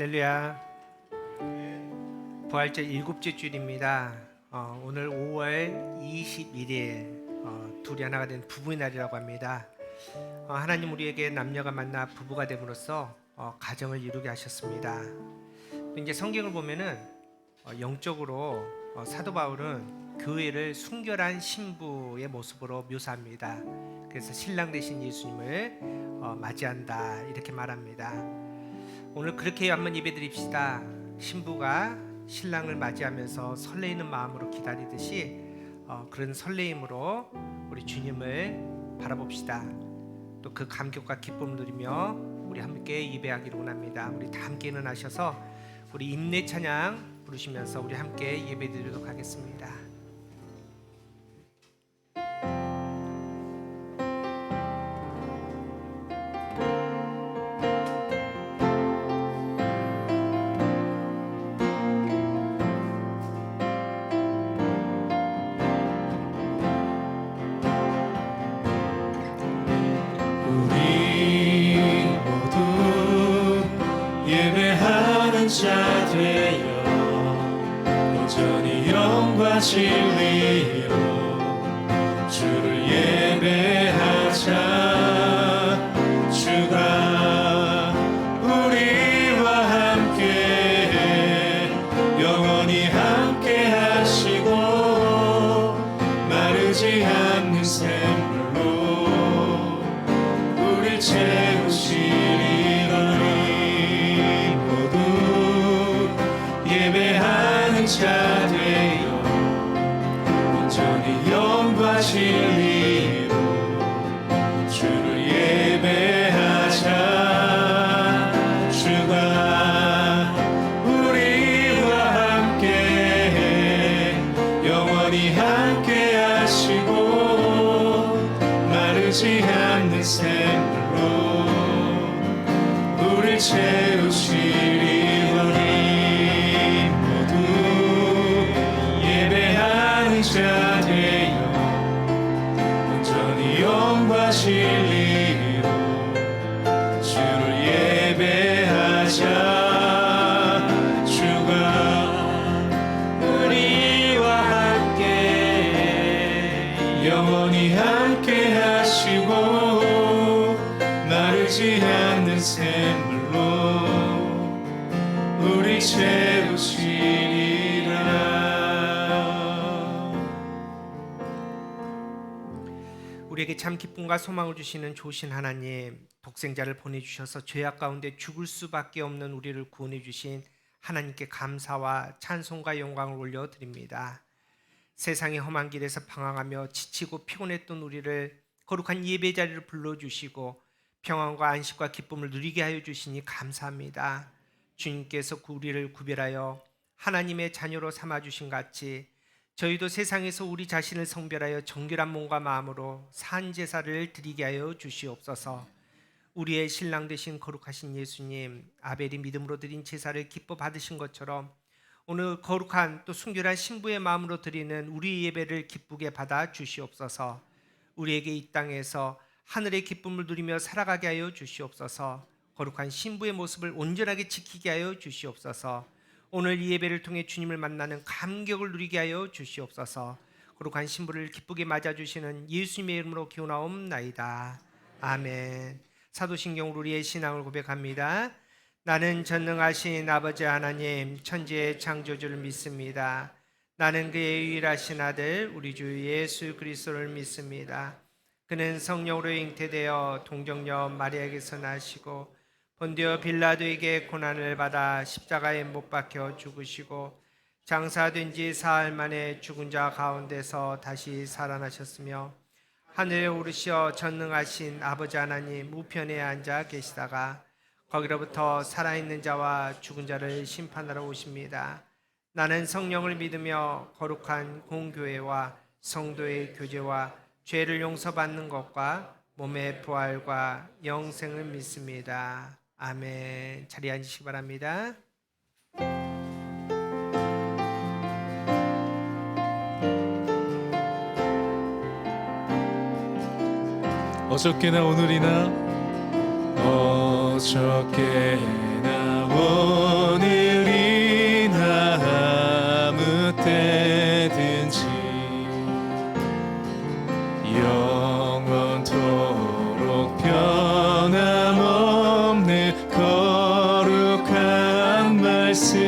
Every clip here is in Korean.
할렐루야. 부활절 일곱째 주일입니다. 오늘 5월 21일 둘이 하나가 된 부부의 날이라고 합니다. 하나님 우리에게 남녀가 만나 부부가 됨으로써 가정을 이루게 하셨습니다. 이제 성경을 보면은 영적으로 사도 바울은 교회를 순결한 신부의 모습으로 묘사합니다. 그래서 신랑 되신 예수님을 맞이한다 이렇게 말합니다. 오늘 그렇게 한번 예배드립시다. 신부가 신랑을 맞이하면서 설레이는 마음으로 기다리듯이 그런 설레임으로 우리 주님을 바라봅시다. 또 그 감격과 기쁨을 누리며 우리 함께 예배하기를 원합니다. 우리 다 함께 일어나셔서 우리 임내 찬양 부르시면서 우리 함께 예배드리도록 하겠습니다. 자 되어 온전히 영과 진리로 주를 예배하자. 주가 우리와 함께 영원히 함께 하시고 마르지 않는 샘물로 우릴 채우시리라. 예배하는 자 되어 온전히 영과 진리로 주를 예배하자. 주가 우리와 함께 영원히 함께 하시고 마르지 않는 샘물로 우릴 채우시리라. 자 되어 온전히 영과 진리로 주를 예배하자. 주가 우리와 함께 영원히 함께 하시고 마르지 않는 샘물로 우리 채우시리라. 우리에게 참 기쁨과 소망을 주시는 좋으신 하나님, 독생자를 보내주셔서 죄악 가운데 죽을 수밖에 없는 우리를 구원해 주신 하나님께 감사와 찬송과 영광을 올려드립니다. 세상의 험한 길에서 방황하며 지치고 피곤했던 우리를 거룩한 예배 자리를 불러주시고 평안과 안식과 기쁨을 누리게 하여 주시니 감사합니다. 주님께서 우리를 구별하여 하나님의 자녀로 삼아주신 같이 저희도 세상에서 우리 자신을 성별하여 정결한 몸과 마음으로 산 제사를 드리게 하여 주시옵소서. 우리의 신랑 되신 거룩하신 예수님, 아벨이 믿음으로 드린 제사를 기뻐 받으신 것처럼 오늘 거룩한 또 순결한 신부의 마음으로 드리는 우리 예배를 기쁘게 받아 주시옵소서. 우리에게 이 땅에서 하늘의 기쁨을 누리며 살아가게 하여 주시옵소서. 거룩한 신부의 모습을 온전하게 지키게 하여 주시옵소서. 오늘 이 예배를 통해 주님을 만나는 감격을 누리게 하여 주시옵소서. 거룩한 신부를 기쁘게 맞아주시는 예수님의 이름으로 기원하옵나이다. 아멘. 사도신경으로 우리의 신앙을 고백합니다. 나는 전능하신 아버지 하나님 천지의 창조주를 믿습니다. 나는 그의 유일하신 아들 우리 주 예수 그리스도를 믿습니다. 그는 성령으로 잉태되어 동정녀 마리아에게서 나시고 본디오 빌라도에게 고난을 받아 십자가에 못 박혀 죽으시고 장사된 지 사흘 만에 죽은 자 가운데서 다시 살아나셨으며 하늘에 오르시어 전능하신 아버지 하나님 우편에 앉아 계시다가 거기로부터 살아있는 자와 죽은 자를 심판하러 오십니다. 나는 성령을 믿으며 거룩한 공교회와 성도의 교제와 죄를 용서받는 것과 몸의 부활과 영생을 믿습니다. 아멘. 자리에 앉으시기 바랍니다. 어저께나 오늘이나 어저께나 오늘이나 아무 때든지 영원토록 변함없는 거룩한 말씀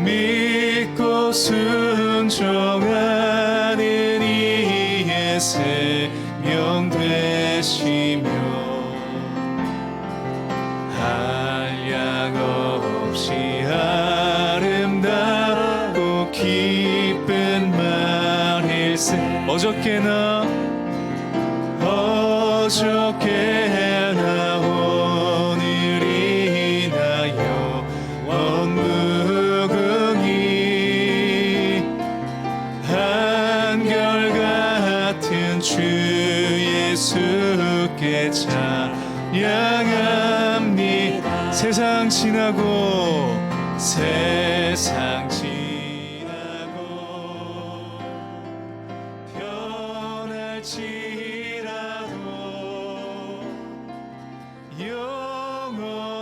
믿고 순종하는 이의 생명 되시며 한량없이 아름답고 기쁜 말일세 어저께나 오늘이나 영원 무궁히 한결같은 주 예수께 찬양합니다. 세상 지나고 세상 지나고 변할지라도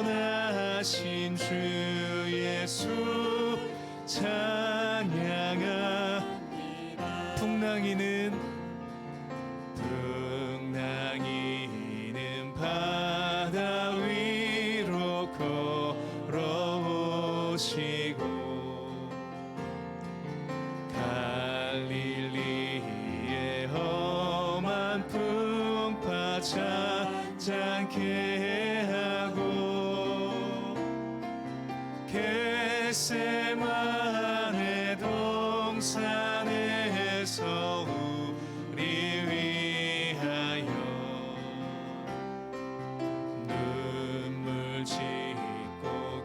영원하신 주 예수 찬양합니다. 풍랑이는 바다 위로 걸어오시고 갈릴리의 험한 풍파 잠잠케 하고 겟세마네 동산에서 우리 위하여 눈물 짓고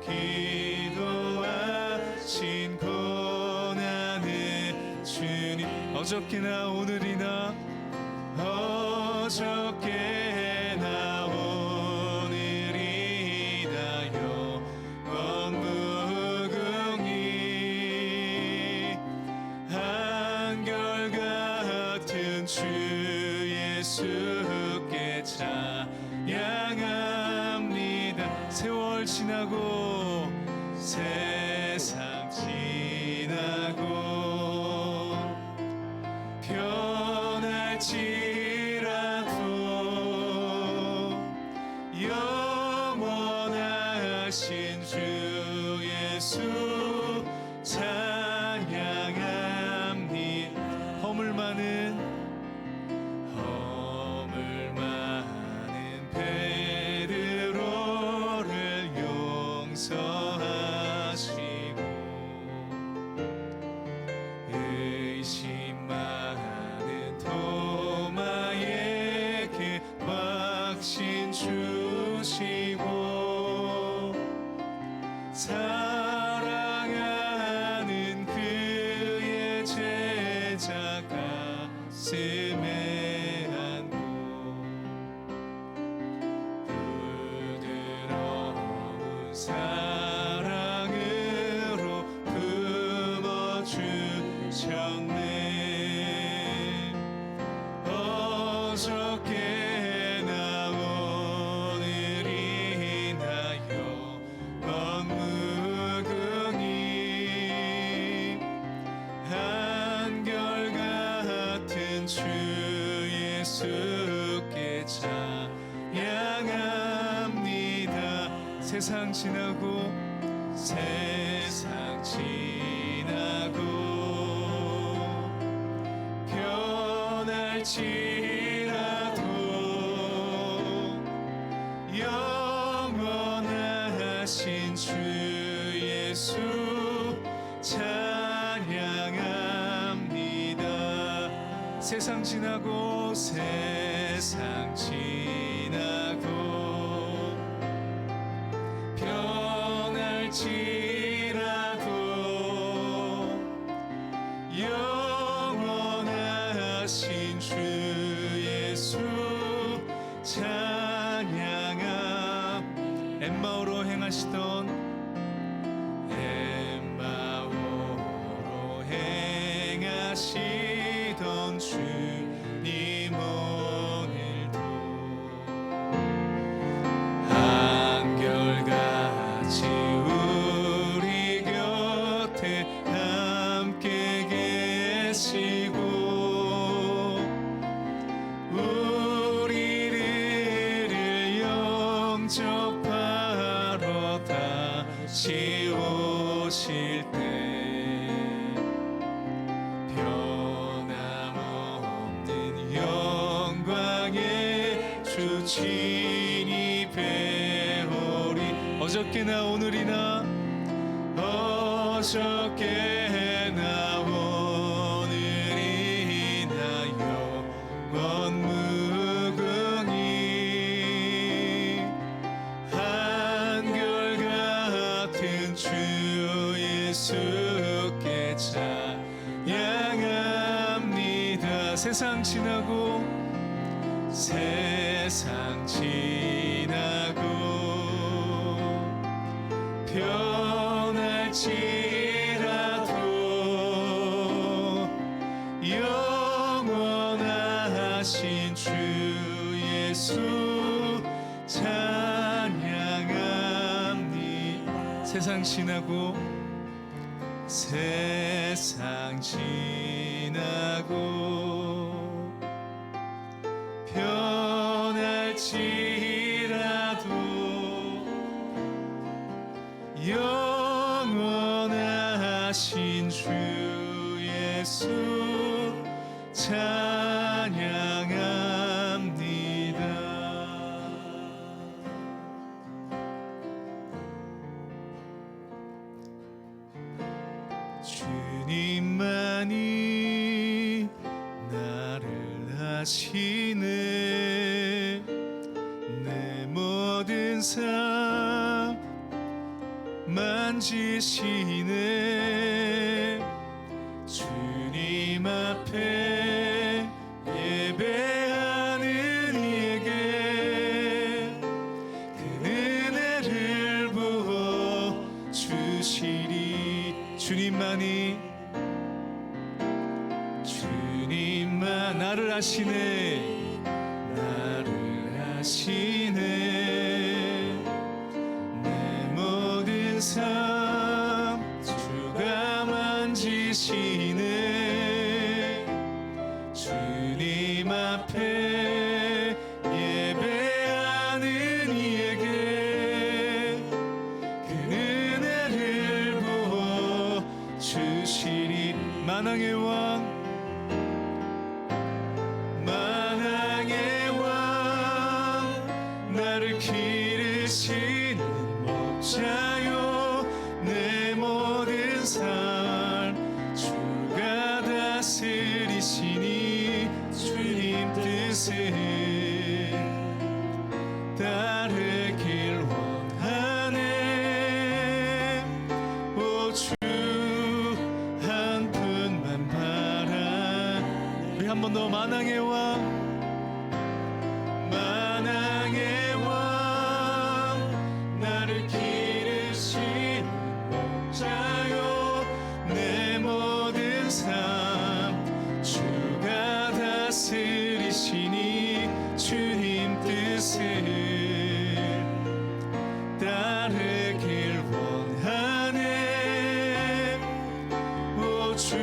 기도하신 고난의 주님 어저께나 오늘이나 영원 무궁히 한결같은 주 예수께 찬양합니다. 세월 지나고 세상 지나고 변할지라도 영원하신 주 예수 찬양합니다. 허물 많은 베드로를 용서하시고 의심 많은 도마에게 확신 주시고 사랑하는 그의 제자 가슴에 안고 부드러운 사랑으로 품어주셨네. 어저께나 오늘이나 영원 무궁히 한결같은 주 예수께 찬양합니다. 세상 지나고 세상 지나고 변할지라도 영원하신 주 예수 찬양합니다. 세상 지나고 세상 지나고 변할지라도 영원하신 주 예수 찬양함. 엠마오로 행하시던 주님 오늘도 한결 하시고 우리를 영접하러 다시 오실 때 변함없는 영광의 주 친히 배우리. 어저께나 오늘이나 어저께나 오늘이나 영원 무궁히 한결같은 주 예수께 찬양합니다. 세상 지나고 세상 지나고 변할지라도 영원하신 주 예수 찬양합니다. 세상 지나고 세상 지나고 변할지라도 영원하신 주 예수 찬양합니다. 주님만이 나를 아시네. 내 모든 삶 만지시네. 주님 앞에 예배하는 이에게 그 은혜를 부어 주시리. 주님만 나를 아시네. 나를 아시네. 내 모든 삶 주가 만지시네. 주님 앞에 예배하는 이에게 그 은혜를 부어 주시리. 만왕의 왕 만왕의 왕 나를 기르시는 목자요. 내 모든 삶 주가 다스리시니 주님 뜻을 따르길 원하네. 오 주 한 분만 바라. 우리 한 번 더 만왕의 왕 만왕의 왕 나를 기르시는 목자요. 내 모든 삶 주가 다스리시니 주님 뜻을 따르길 원하네. 오 주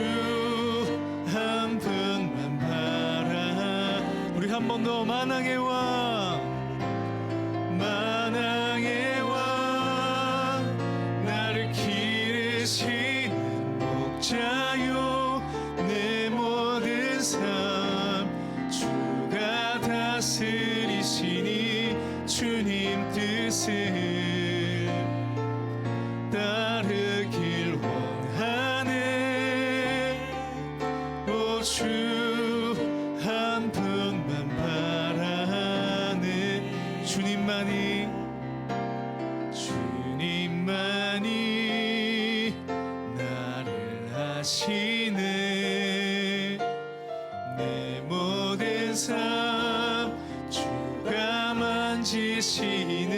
한 분만 바라. 우리 한 번 더 만왕의 왕 만왕의 왕 나를 기르시는 목자요. 내 모든 삶 주가 다스리시니 주님 뜻을 따르길 원하네. 오 주 한 분만 바라네. 주님만이 나를 아시네. 내 모든 삶 주가 만지시네.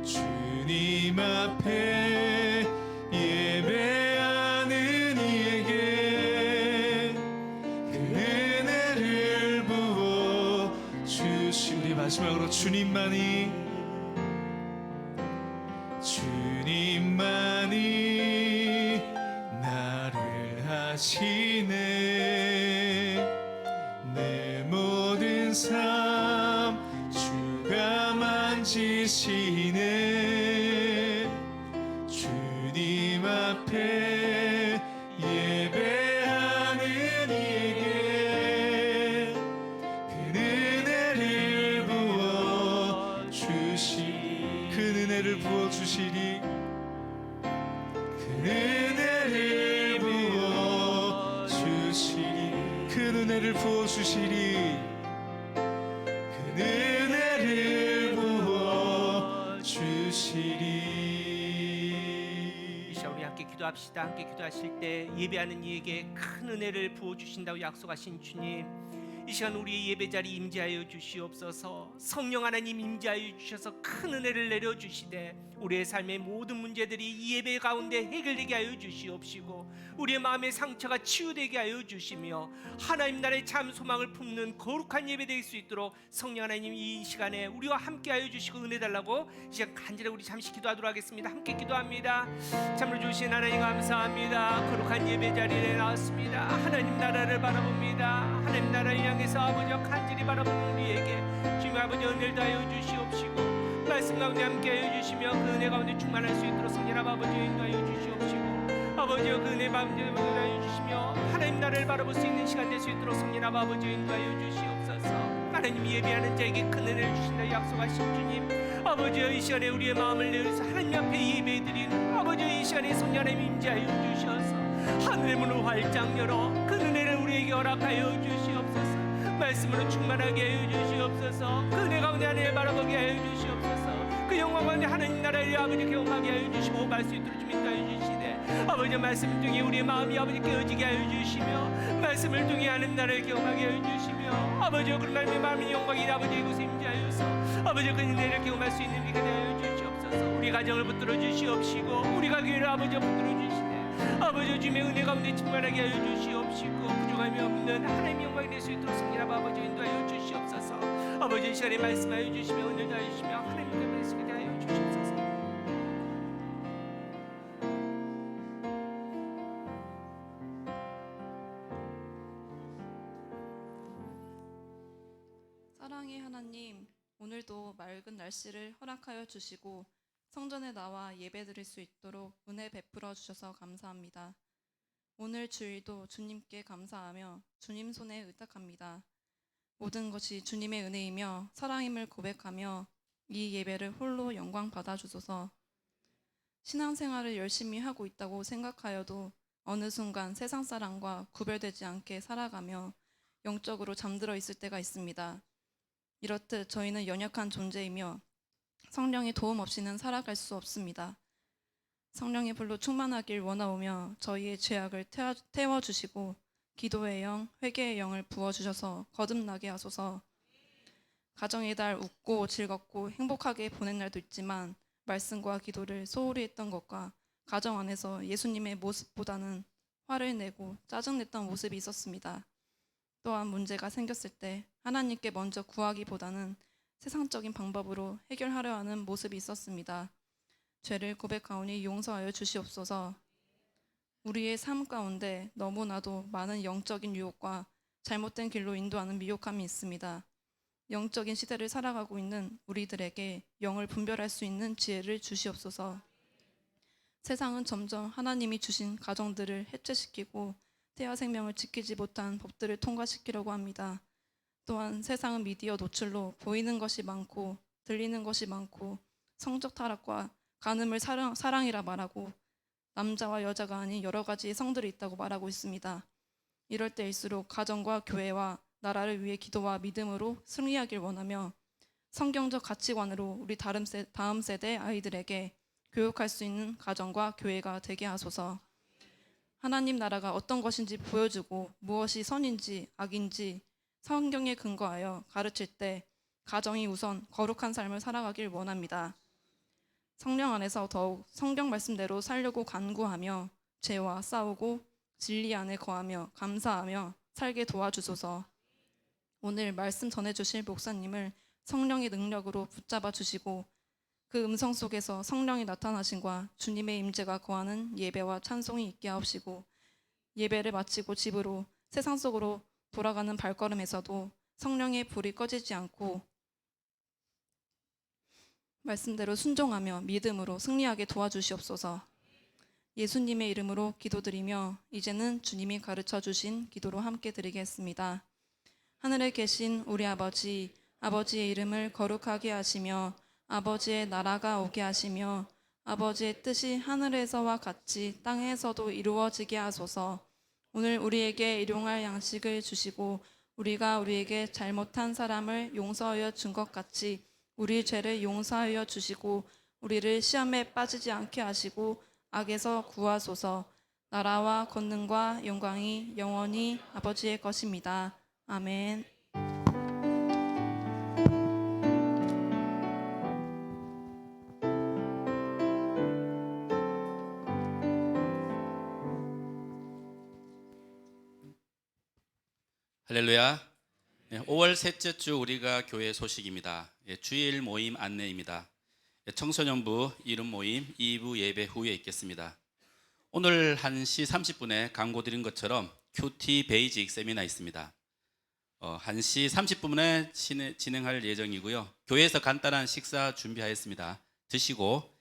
주님 앞에 예배하는 이에게 그 은혜를 부어 주시리. 마지막으로 주님만이 나를 하시네. 내 모든 삶 주가 만지시네. 주님 앞에 예배하는 이에게 그 은혜를 부어 주시리. 그 은혜를 부어 주시리. 그 은혜를 부어 주시리. 그 은혜를 부어 주시리. 그 은혜를 부어 주시리. 이 시간 우리 함께 기도합시다. 함께 기도하실 때 예배하는 이에게 큰 은혜를 부어 주신다고 약속하신 주님, 이 시간 우리의 예배 자리 임재하여 주시옵소서. 성령 하나님 임재하여 주셔서 큰 은혜를 내려 주시되 우리의 삶의 모든 문제들이 이 예배 가운데 해결되게 하여 주시옵시고 우리의 마음의 상처가 치유되게 하여 주시며 하나님 나라의 참 소망을 품는 거룩한 예배 될 수 있도록 성령 하나님 이 시간에 우리와 함께 하여 주시고 은혜 달라고 이 시간 간절히 우리 잠시 기도하도록 하겠습니다. 함께 기도합니다. 참으로 주신 하나님 감사합니다. 거룩한 예배 자리에 나왔습니다. 하나님 나라를 바라봅니다. 하나님 나라를 향해서 아버지와 간절히 바라보는 우리에게 주님 아버지 은혜를 다하여 주시옵시고 말씀 가운데 함께하여 주시며 그 은혜 가운데 충만할 수 있도록 성령 아버지 인도하여 주시옵시고 아버지여 그 은혜 가운데 인도하여 주시며 하나님 나라를 바라볼 수 있는 시간 될 수 있도록 성령 아버지 인도하여 주시옵소서. 하나님 예배하는 자에게 큰 은혜를 주신다 약속하신 주님, 아버지여 이 시간에 우리의 마음을 내어서 하나님 앞에 예배드리는 아버지여 이 시간에 성령 하나님 임재하여 주셔서 하늘의 문을 활짝 열어 그 은혜를 우리에게 허락하여 주시옵소서. 말씀으로 충만하게 하여 주시옵소서. 그 은혜 가운데 하나님 바라보게 하여 주시옵소서. 그 영광 가운데 하나님 나라의 아버지 경험하게 하여 주시고 말 수 있도록 좀 인도하여 주시네. 아버지 말씀 중에 우리의 마음이 아버지 깨어지게 하여 주시며 말씀을 통해 하나님 나라를 경험하게 하여 주시며 아버지 그런 말씀의 마음의 영광이 아버지 이곳에 임재하여서 아버지 그 은혜를 경험할 수 있는 우리가 되어 주시옵소서. 우리 가정을 붙들어 주시옵시고 우리가 교회를 아버지 붙들어 주시네. 아버지 주님의 은혜 가운데 충만하게 하여 주시옵시고 부족함이 없는 하나님의 영광이 될 수 있도록 성령 아버지 인도하여 주시옵소서. 아버지 이 시간에 말씀하여 주시며 은혜를 다해 주시며 하나님께 말씀하게 하여 주시옵소서. 사랑의 하나님, 오늘도 맑은 날씨를 허락하여 주시고 성전에 나와 예배드릴 수 있도록 은혜 베풀어 주셔서 감사합니다. 오늘 주일도 주님께 감사하며 주님 손에 의탁합니다. 모든 것이 주님의 은혜이며 사랑임을 고백하며 이 예배를 홀로 영광 받아 주소서. 신앙생활을 열심히 하고 있다고 생각하여도 어느 순간 세상 사람과 구별되지 않게 살아가며 영적으로 잠들어 있을 때가 있습니다. 이렇듯 저희는 연약한 존재이며 성령의 도움 없이는 살아갈 수 없습니다. 성령의 불로 충만하길 원하오며 저희의 죄악을 태워주시고 기도의 영, 회개의 영을 부어주셔서 거듭나게 하소서. 가정의 달 웃고 즐겁고 행복하게 보낸 날도 있지만 말씀과 기도를 소홀히 했던 것과 가정 안에서 예수님의 모습보다는 화를 내고 짜증냈던 모습이 있었습니다. 또한 문제가 생겼을 때 하나님께 먼저 구하기보다는 세상적인 방법으로 해결하려 하는 모습이 있었습니다. 죄를 고백하오니 용서하여 주시옵소서. 우리의 삶 가운데 너무나도 많은 영적인 유혹과 잘못된 길로 인도하는 미혹함이 있습니다. 영적인 시대를 살아가고 있는 우리들에게 영을 분별할 수 있는 지혜를 주시옵소서. 세상은 점점 하나님이 주신 가정들을 해체시키고 태아 생명을 지키지 못한 법들을 통과시키려고 합니다. 또한 세상은 미디어 노출로 보이는 것이 많고 들리는 것이 많고 성적 타락과 간음을 사랑이라 말하고 남자와 여자가 아닌 여러 가지의 성들이 있다고 말하고 있습니다. 이럴 때일수록 가정과 교회와 나라를 위해 기도와 믿음으로 승리하길 원하며 성경적 가치관으로 우리 다음 세대 아이들에게 교육할 수 있는 가정과 교회가 되게 하소서. 하나님 나라가 어떤 것인지 보여주고 무엇이 선인지 악인지 성경에 근거하여 가르칠 때 가정이 우선 거룩한 삶을 살아가길 원합니다. 성령 안에서 더욱 성경 말씀대로 살려고 간구하며 죄와 싸우고 진리 안에 거하며 감사하며 살게 도와주소서. 오늘 말씀 전해주실 목사님을 성령의 능력으로 붙잡아 주시고 그 음성 속에서 성령이 나타나심과 주님의 임재가 거하는 예배와 찬송이 있게 하옵시고 예배를 마치고 집으로 세상 속으로 돌아가는 발걸음에서도 성령의 불이 꺼지지 않고 말씀대로 순종하며 믿음으로 승리하게 도와주시옵소서. 예수님의 이름으로 기도드리며 이제는 주님이 가르쳐 주신 기도로 함께 드리겠습니다. 하늘에 계신 우리 아버지, 아버지의 이름을 거룩하게 하시며 아버지의 나라가 오게 하시며 아버지의 뜻이 하늘에서와 같이 땅에서도 이루어지게 하소서. 오늘 우리에게 일용할 양식을 주시고 우리가 우리에게 잘못한 사람을 용서하여 준 것 같이 우리 죄를 용서하여 주시고 우리를 시험에 빠지지 않게 하시고 악에서 구하소서. 나라와 권능과 영광이 영원히 아버지의 것입니다. 아멘. 할렐루야. 5월 셋째 주 우리가 교회 소식입니다. 주일 모임 안내입니다. 청소년부 이름 모임 2부 예배 후에 있겠습니다. 오늘 1시 30분에 광고 드린 것처럼 큐티 베이직 세미나 있습니다. 1시 30분에 진행할 예정이고요. 교회에서 간단한 식사 준비하였습니다. 드시고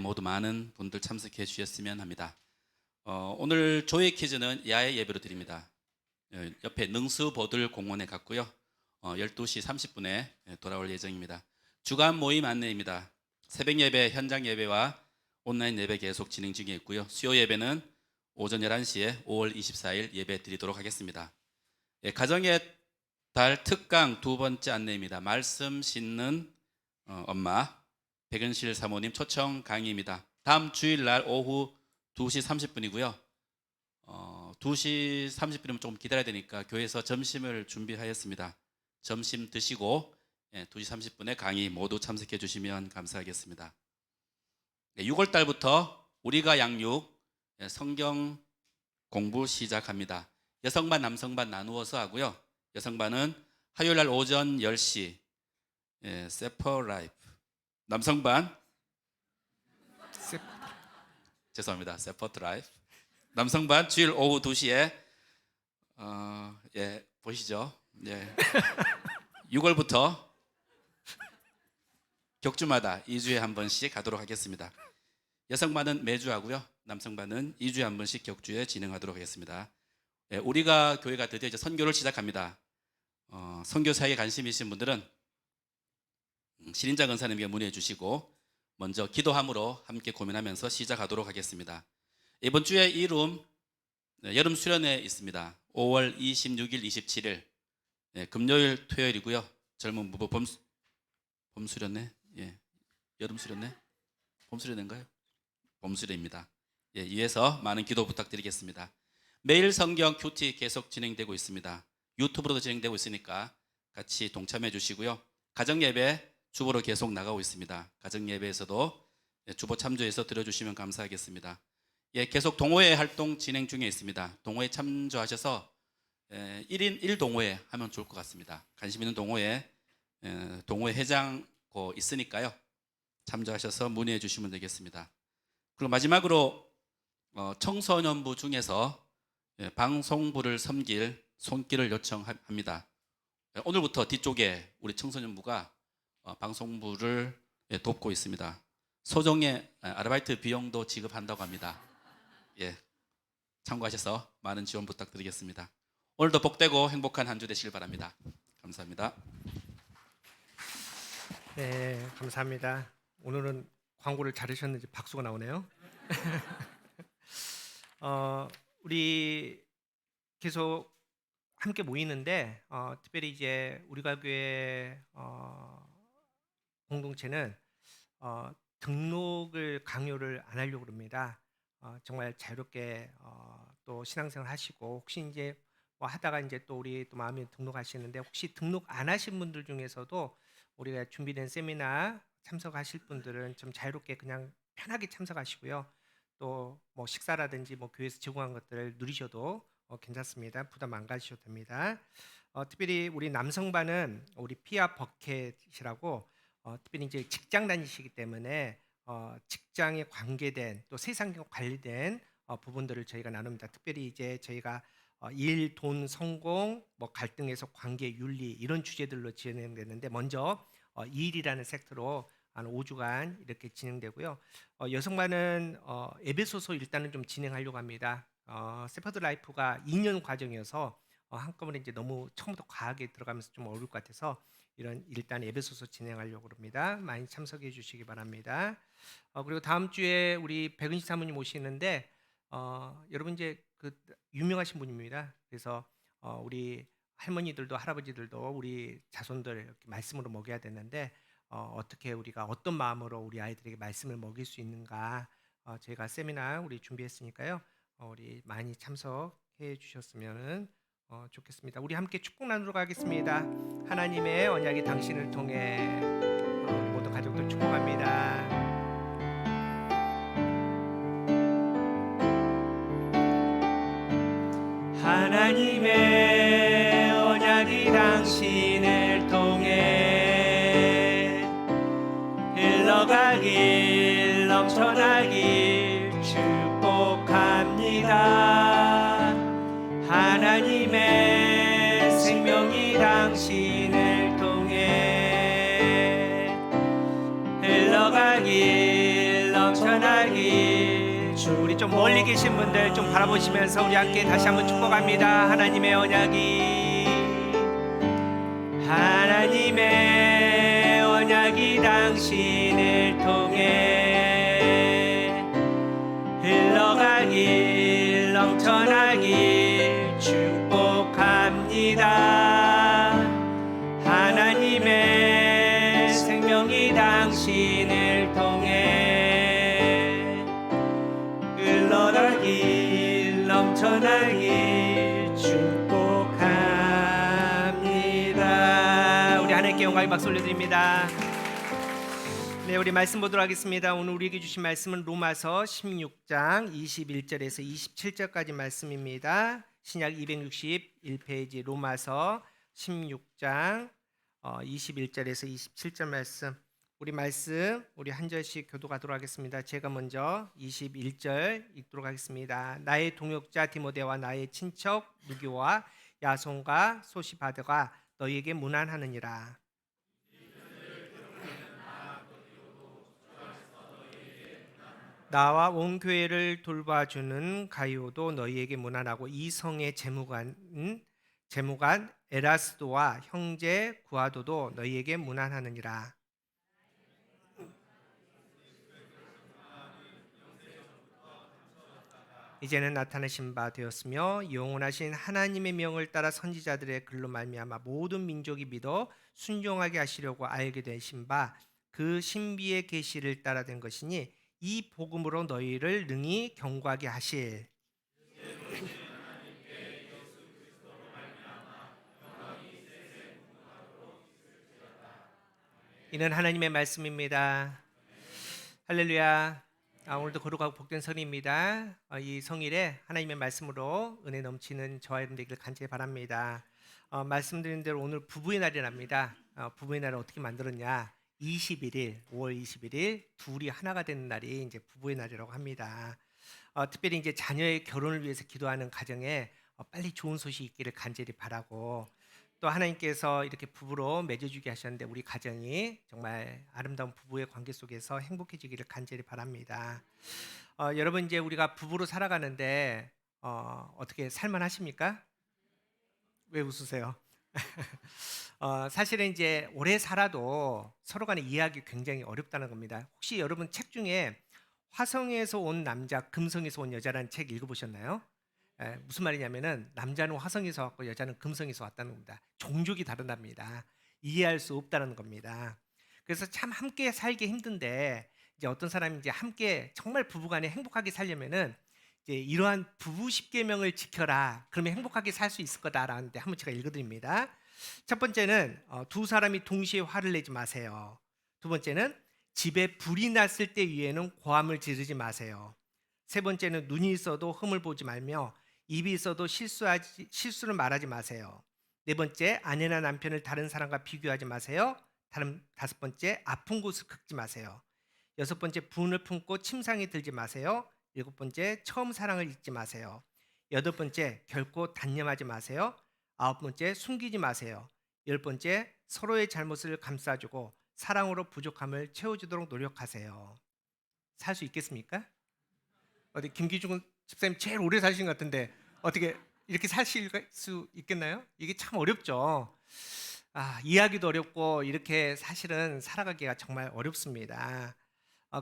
모두 많은 분들 참석해 주셨으면 합니다. 오늘 조회 퀴즈는 야외 예배로 드립니다. 옆에 능수보들 공원에 갔고요. 12시 30분에 돌아올 예정입니다. 주간 모임 안내입니다. 새벽 예배, 현장 예배와 온라인 예배 계속 진행 중에 있고요. 수요 예배는 오전 11시에 5월 24일 예배 드리도록 하겠습니다. 가정의 달 특강 두 번째 안내입니다. 말씀 싣는 엄마 백은실 사모님 초청 강의입니다. 다음 주일날 오후 2시 30분이고요. 2시 30분이면 조금 기다려야 되니까 교회에서 점심을 준비하였습니다. 점심 드시고 2시 30분에 강의 모두 참석해 주시면 감사하겠습니다. 6월 달부터 우리가 양육 성경 공부 시작합니다. 여성반 남성반 나누어서 하고요. 여성반은 화요일날 오전 10시 세퍼라이프, 남성반 죄송합니다. 세퍼트라이프, 남성반 주일 오후 2시에 보시죠. 6월부터 격주마다 2주에 한 번씩 하도록 하겠습니다. 여성반은 매주 하고요. 남성반은 2주에 한 번씩 격주에 진행하도록 하겠습니다. 우리가 교회가 드디어 이제 선교를 시작합니다. 선교 사역에 관심 있으신 분들은 신인장 은사님께 문의해 주시고 먼저 기도함으로 함께 고민하면서 시작하도록 하겠습니다. 이번 주에 이룸 여름 수련회 있습니다. 5월 26일, 27일 금요일, 토요일이고요. 젊은 부부 봄 수련회, 여름 수련회, 봄 수련회인가요? 봄 수련입니다. 이에서 많은 기도 부탁드리겠습니다. 매일 성경 큐티 계속 진행되고 있습니다. 유튜브로도 진행되고 있으니까 같이 동참해 주시고요. 가정 예배 주보로 계속 나가고 있습니다. 가정 예배에서도 주보 참조해서 들어주시면 감사하겠습니다. 계속 동호회 활동 진행 중에 있습니다. 동호회 참조하셔서 1인 1동호회 하면 좋을 것 같습니다. 관심 있는 동호회, 동호회 회장 있으니까요. 참조하셔서 문의해 주시면 되겠습니다. 그리고 마지막으로 청소년부 중에서 방송부를 섬길 손길을 요청합니다. 오늘부터 뒤쪽에 우리 청소년부가 방송부를 돕고 있습니다. 소정의 아르바이트 비용도 지급한다고 합니다. 참고하셔서 많은 지원 부탁드리겠습니다. 오늘도 복되고 행복한 한 주 되시길 바랍니다. 감사합니다. 네, 감사합니다. 오늘은 광고를 잘하셨는지 박수가 나오네요. 우리 계속 함께 모이는데 특별히 이제 우리가 교회 공동체는 등록을 강요를 안 하려고 합니다. 정말 자유롭게 또 신앙생활 하시고 혹시 이제 뭐 하다가 이제 또 우리 또 마음에 등록하시는데 혹시 등록 안 하신 분들 중에서도 우리가 준비된 세미나 참석하실 분들은 좀 자유롭게 그냥 편하게 참석하시고요. 또 뭐 식사라든지 뭐 교회에서 제공한 것들을 누리셔도 괜찮습니다. 부담 안 가지셔도 됩니다. 특별히 우리 남성반은 우리 피아 버켓이라고 특별히 이제 직장 다니시기 때문에 직장에 관계된 또 세상과 관련된 부분들을 저희가 나눕니다. 특별히 이제 저희가 일, 돈, 성공, 뭐 갈등에서 관계, 윤리 이런 주제들로 진행되는데 먼저 일이라는 섹터로 한 5주간 이렇게 진행되고요. 여성반은 에베소서 일단은 좀 진행하려고 합니다. 세퍼드 라이프가 2년 과정이어서 한꺼번에 이제 너무 처음부터 과하게 들어가면서 좀 어려울 것 같아서 이런 일단 에베소서 진행하려고 합니다. 많이 참석해 주시기 바랍니다. 그리고 다음 주에 우리 백은식 사모님 오시는데 여러분 이제 그 유명하신 분입니다. 그래서 우리 할머니들도 할아버지들도 우리 자손들 이렇게 말씀으로 먹여야 되는데 어떻게 우리가 어떤 마음으로 우리 아이들에게 말씀을 먹일 수 있는가 저희가 세미나 우리 준비했으니까요. 우리 많이 참석해 주셨으면 좋겠습니다. 우리 함께 축복 나누러 가겠습니다. 하나님의 언약이 당신을 통해 모든 가족들 축복합니다. 하나님의 언약이 당신을 통해 흘러가길 넘쳐나길 축복합니다. 하나님의 생명이 당신을 통해 흘러가길 넘쳐나길 우리 좀 멀리 계신 분들 좀 바라보시면서 우리 함께 다시 한번 축복합니다. 하나님의 언약이 당신을 통해 흘러가길 넘쳐나길 축복합니다. 하나님의 생명이 당신을 통해 흘러가길 넘쳐나길 축복합니다. 우리 하나님께 영광의 박수 올려드립니다. 네, 우리 말씀 보도록 하겠습니다. 오늘 우리에게 주신 말씀은 로마서 16장 21절에서 27절까지 말씀입니다. 신약 261페이지 로마서 16장 21절에서 27절 말씀. 우리 말씀 우리 한 절씩 교독하도록 하겠습니다. 제가 먼저 21절 읽도록 하겠습니다. 나의 동역자 디모데와 나의 친척 누교와 야손과 소시바드가 너희에게 문안하느니라. 나와 온 교회를 돌봐주는 가이오도 너희에게 문안하고 이 성의 재무관 에라스도와 형제 구아도도 너희에게 문안하느니라. 이제는 나타내신 바 되었으며 영원하신 하나님의 명을 따라 선지자들의 글로 말미암아 모든 민족이 믿어 순종하게 하시려고 알게 되신 바 그 신비의 계시를 따라 된 것이니 이 복음으로 너희를 능히 경고하게 하실. 이는 하나님의 말씀입니다. 할렐루야. 오늘도 거룩하고 복된 성일입니다. 이 성일에 하나님의 말씀으로 은혜 넘치는 저와 여러분 되기를 간절히 바랍니다. 말씀드린 대로 오늘 부부의 날이랍니다. 부부의 날을 어떻게 만들었냐? 21일, 5월 21일 둘이 하나가 되는 날이 이제 부부의 날이라고 합니다. 특별히 이제 자녀의 결혼을 위해서 기도하는 가정에 빨리 좋은 소식이 있기를 간절히 바라고 또 하나님께서 이렇게 부부로 맺어주게 하셨는데 우리 가정이 정말 아름다운 부부의 관계 속에서 행복해지기를 간절히 바랍니다. 여러분 이제 우리가 부부로 살아가는데 어떻게 살만하십니까? 왜 웃으세요? 사실은 이제 오래 살아도 서로 간에 이해하기 굉장히 어렵다는 겁니다. 혹시 여러분 책 중에 화성에서 온 남자, 금성에서 온 여자라는 책 읽어보셨나요? 무슨 말이냐면은 남자는 화성에서 왔고 여자는 금성에서 왔다는 겁니다. 종족이 다르답니다. 이해할 수 없다는 겁니다. 그래서 참 함께 살기 힘든데 이제 어떤 사람이 이제 함께 정말 부부간에 행복하게 살려면은 이제 이러한 부부 10계명을 지켜라. 그러면 행복하게 살 수 있을 거다라는데 한번 제가 읽어드립니다. 첫 번째는 두 사람이 동시에 화를 내지 마세요. 두 번째는 집에 불이 났을 때 위에는 고함을 지르지 마세요. 세 번째는 눈이 있어도 흠을 보지 말며 입이 있어도 실수를 말하지 마세요. 네 번째, 아내나 남편을 다른 사람과 비교하지 마세요. 다섯 번째, 아픈 곳을 긁지 마세요. 여섯 번째, 분을 품고 침상에 들지 마세요. 7번째, 처음 사랑을 잊지 마세요. 8번째, 결코 단념하지 마세요. 9번째, 숨기지 마세요. 10번째, 서로의 잘못을 감싸주고 사랑으로 부족함을 채워주도록 노력하세요. 살 수 있겠습니까? 어디 김기중 집사님 제일 오래 사신 것 같은데 어떻게 이렇게 사실 수 있겠나요? 이게 참 어렵죠. 이해하기도 어렵고 이렇게 사실은 살아가기가 정말 어렵습니다.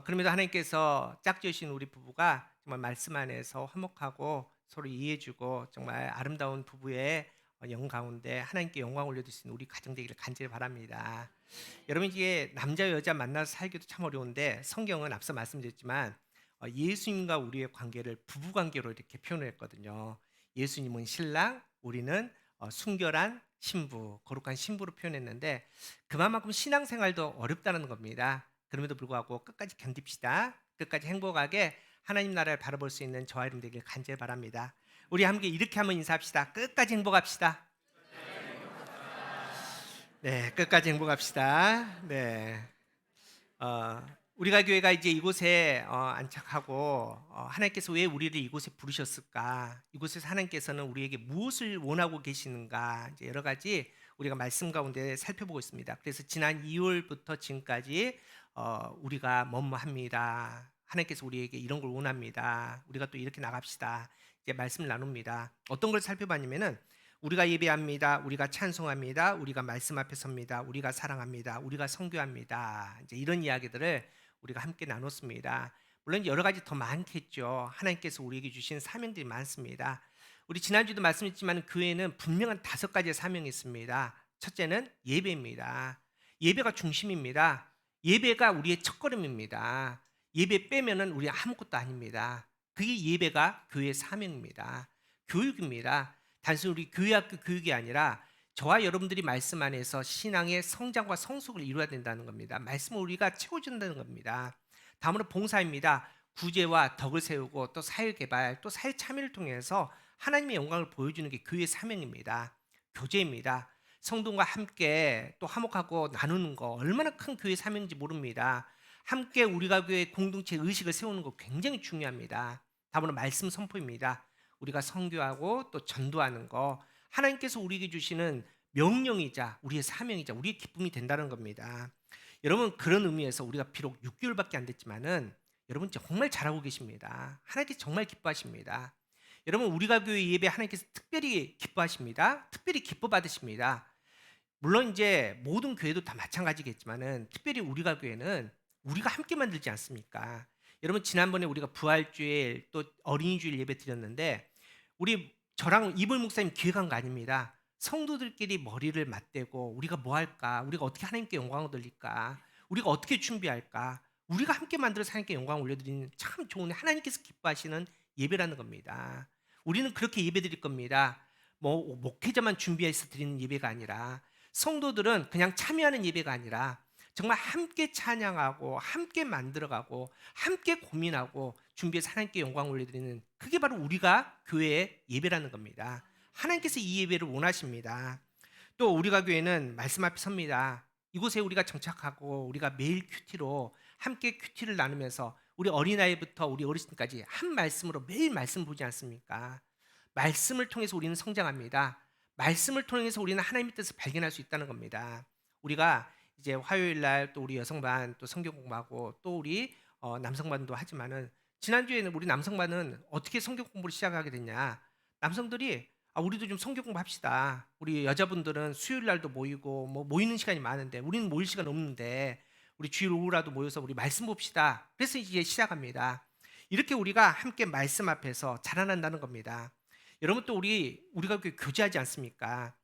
그럼에도 하나님께서 짝지으신 우리 부부가 정말 말씀 안에서 화목하고 서로 이해해주고 정말 아름다운 부부의 영 가운데 하나님께 영광 올려드리는 우리 가정 되기를 간절히 바랍니다. 여러분 이게 남자 여자 만나서 살기도 참 어려운데 성경은 앞서 말씀드렸지만 예수님과 우리의 관계를 부부 관계로 이렇게 표현을 했거든요. 예수님은 신랑, 우리는 순결한 신부, 거룩한 신부로 표현했는데 그만큼 신앙생활도 어렵다는 겁니다. 그럼에도 불구하고 끝까지 견딥시다. 끝까지 행복하게 하나님 나라를 바라볼 수 있는 저와 여러분 되길 간절히 바랍니다. 우리 함께 이렇게 한번 인사합시다. 끝까지 행복합시다. 네, 끝까지 행복합시다. 네, 우리가 교회가 이제 이곳에 안착하고 하나님께서 왜 우리를 이곳에 부르셨을까? 이곳에서 하나님께서는 우리에게 무엇을 원하고 계시는가? 이제 여러 가지 우리가 말씀 가운데 살펴보고 있습니다. 그래서 지난 2월부터 지금까지 우리가 뭐뭐합니다. 하나님께서 우리에게 이런 걸 원합니다. 우리가 또 이렇게 나갑시다. 이제 말씀을 나눕니다. 어떤 걸 살펴봤냐면은 우리가 예배합니다. 우리가 찬송합니다. 우리가 말씀 앞에 섭니다. 우리가 사랑합니다. 우리가 선교합니다. 이제 이런 이야기들을 우리가 함께 나눴습니다. 물론 여러 가지 더 많겠죠. 하나님께서 우리에게 주신 사명들이 많습니다. 우리 지난주도 말씀했지만 교회는 분명한 5가지의 사명이 있습니다. 첫째는 예배입니다. 예배가 중심입니다. 예배가 우리의 첫걸음입니다. 예배 빼면은 우리 아무것도 아닙니다. 그게 예배가 교회의 사명입니다. 교육입니다. 단순히 우리 교회학교 교육이 아니라 저와 여러분들이 말씀 안에서 신앙의 성장과 성숙을 이루어야 된다는 겁니다. 말씀을 우리가 채워준다는 겁니다. 다음으로 봉사입니다. 구제와 덕을 세우고 또 사회개발 또 사회 참여를 통해서 하나님의 영광을 보여주는 게 교회의 사명입니다. 교제입니다. 성도와 함께 또 화목하고 나누는 거 얼마나 큰 교회의 사명인지 모릅니다. 함께 우리가 교회 공동체 의식을 세우는 거 굉장히 중요합니다. 다음으로 말씀 선포입니다. 우리가 선교하고 또 전도하는 거 하나님께서 우리에게 주시는 명령이자 우리의 사명이자 우리의 기쁨이 된다는 겁니다. 여러분 그런 의미에서 우리가 비록 6개월밖에 안 됐지만은 여러분 정말 잘하고 계십니다. 하나님께서 정말 기뻐하십니다. 여러분 우리가 교회 예배 하나님께서 특별히 기뻐하십니다. 특별히 기뻐 받으십니다. 물론 이제 모든 교회도 다 마찬가지겠지만은 특별히 우리가 교회는 우리가 함께 만들지 않습니까? 여러분 지난번에 우리가 부활주일 또 어린이주일 예배 드렸는데 우리 저랑 이볼 목사님 기획한 거 아닙니다. 성도들끼리 머리를 맞대고 우리가 뭐 할까? 우리가 어떻게 하나님께 영광을 돌릴까? 우리가 어떻게 준비할까? 우리가 함께 만들어서 하나님께 영광을 올려드리는 참 좋은 하나님께서 기뻐하시는 예배라는 겁니다. 우리는 그렇게 예배 드릴 겁니다. 뭐 목회자만 준비해서 드리는 예배가 아니라 성도들은 그냥 참여하는 예배가 아니라 정말 함께 찬양하고 함께 만들어가고 함께 고민하고 준비해서 하나님께 영광을 올려드리는 그게 바로 우리가 교회의 예배라는 겁니다. 하나님께서 이 예배를 원하십니다. 또 우리가 교회는 말씀 앞에 섭니다. 이곳에 우리가 정착하고 우리가 매일 큐티로 함께 큐티를 나누면서 우리 어린아이부터 우리 어르신까지 한 말씀으로 매일 말씀 보지 않습니까? 말씀을 통해서 우리는 성장합니다. 말씀을 통해서 우리는 하나님의 뜻을 발견할 수 있다는 겁니다. 우리가 이제 화요일 날 또 우리 여성반 또 성경 공부하고 또 우리 남성반도 하지만은 지난주에는 우리 남성반은 어떻게 성경 공부를 시작하게 됐냐? 남성들이 우리도 좀 성경 공부합시다. 우리 여자분들은 수요일 날도 모이고 뭐 모이는 시간이 많은데 우리는 모일 시간 없는데 우리 주일 오후라도 모여서 우리 말씀 봅시다. 그래서 이제 시작합니다. 이렇게 우리가 함께 말씀 앞에서 자라난다는 겁니다. 여러분 또 우리가 교제하지 않습니까?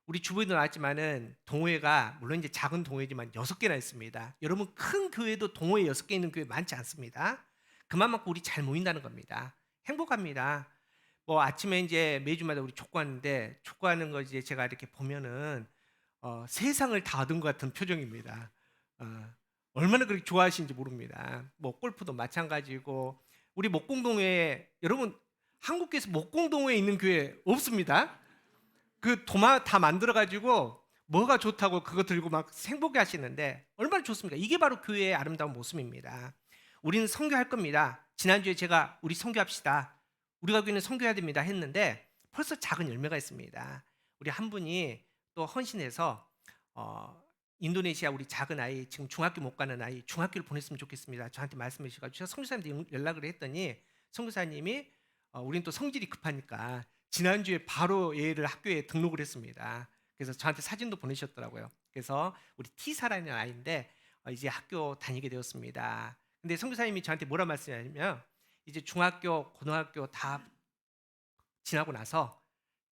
우리 주부에도 나왔지만은 동호회가 물론 이제 작은 동호회지만 6개나 있습니다. 여러분 큰 교회도 동호회 6개 있는 교회 많지 않습니다. 그만큼 우리 잘 모인다는 겁니다. 행복합니다. 뭐 아침에 이제 매주마다 우리 족구하는데 족구하는 거 이제 제가 이렇게 보면은 세상을 다 얻은 것 같은 표정입니다. 얼마나 그렇게 좋아하시는지 모릅니다. 뭐 골프도 마찬가지고 우리 목공동회 여러분 한국에서 목공동회에 있는 교회 없습니다. 그 도마 다 만들어가지고 뭐가 좋다고 그거 들고 막 행복해 하시는데 얼마나 좋습니까? 이게 바로 교회의 아름다운 모습입니다. 우리는 선교할 겁니다. 지난주에 제가 우리 선교합시다. 우리 가교회는 선교해야 됩니다 했는데 벌써 작은 열매가 있습니다. 우리 한 분이 또 헌신해서 인도네시아 우리 작은 아이, 지금 중학교 못 가는 아이 중학교를 보냈으면 좋겠습니다. 저한테 말씀해 주셔가지고 제가 선교사님한테 연락을 했더니 선교사님이 우리는 또 성질이 급하니까 지난주에 바로 얘를 학교에 등록을 했습니다. 그래서 저한테 사진도 보내셨더라고요. 그래서 우리 티사라는 아이인데 이제 학교 다니게 되었습니다. 근데 선교사님이 저한테 뭐라 말씀하냐면 이제 중학교, 고등학교 다 지나고 나서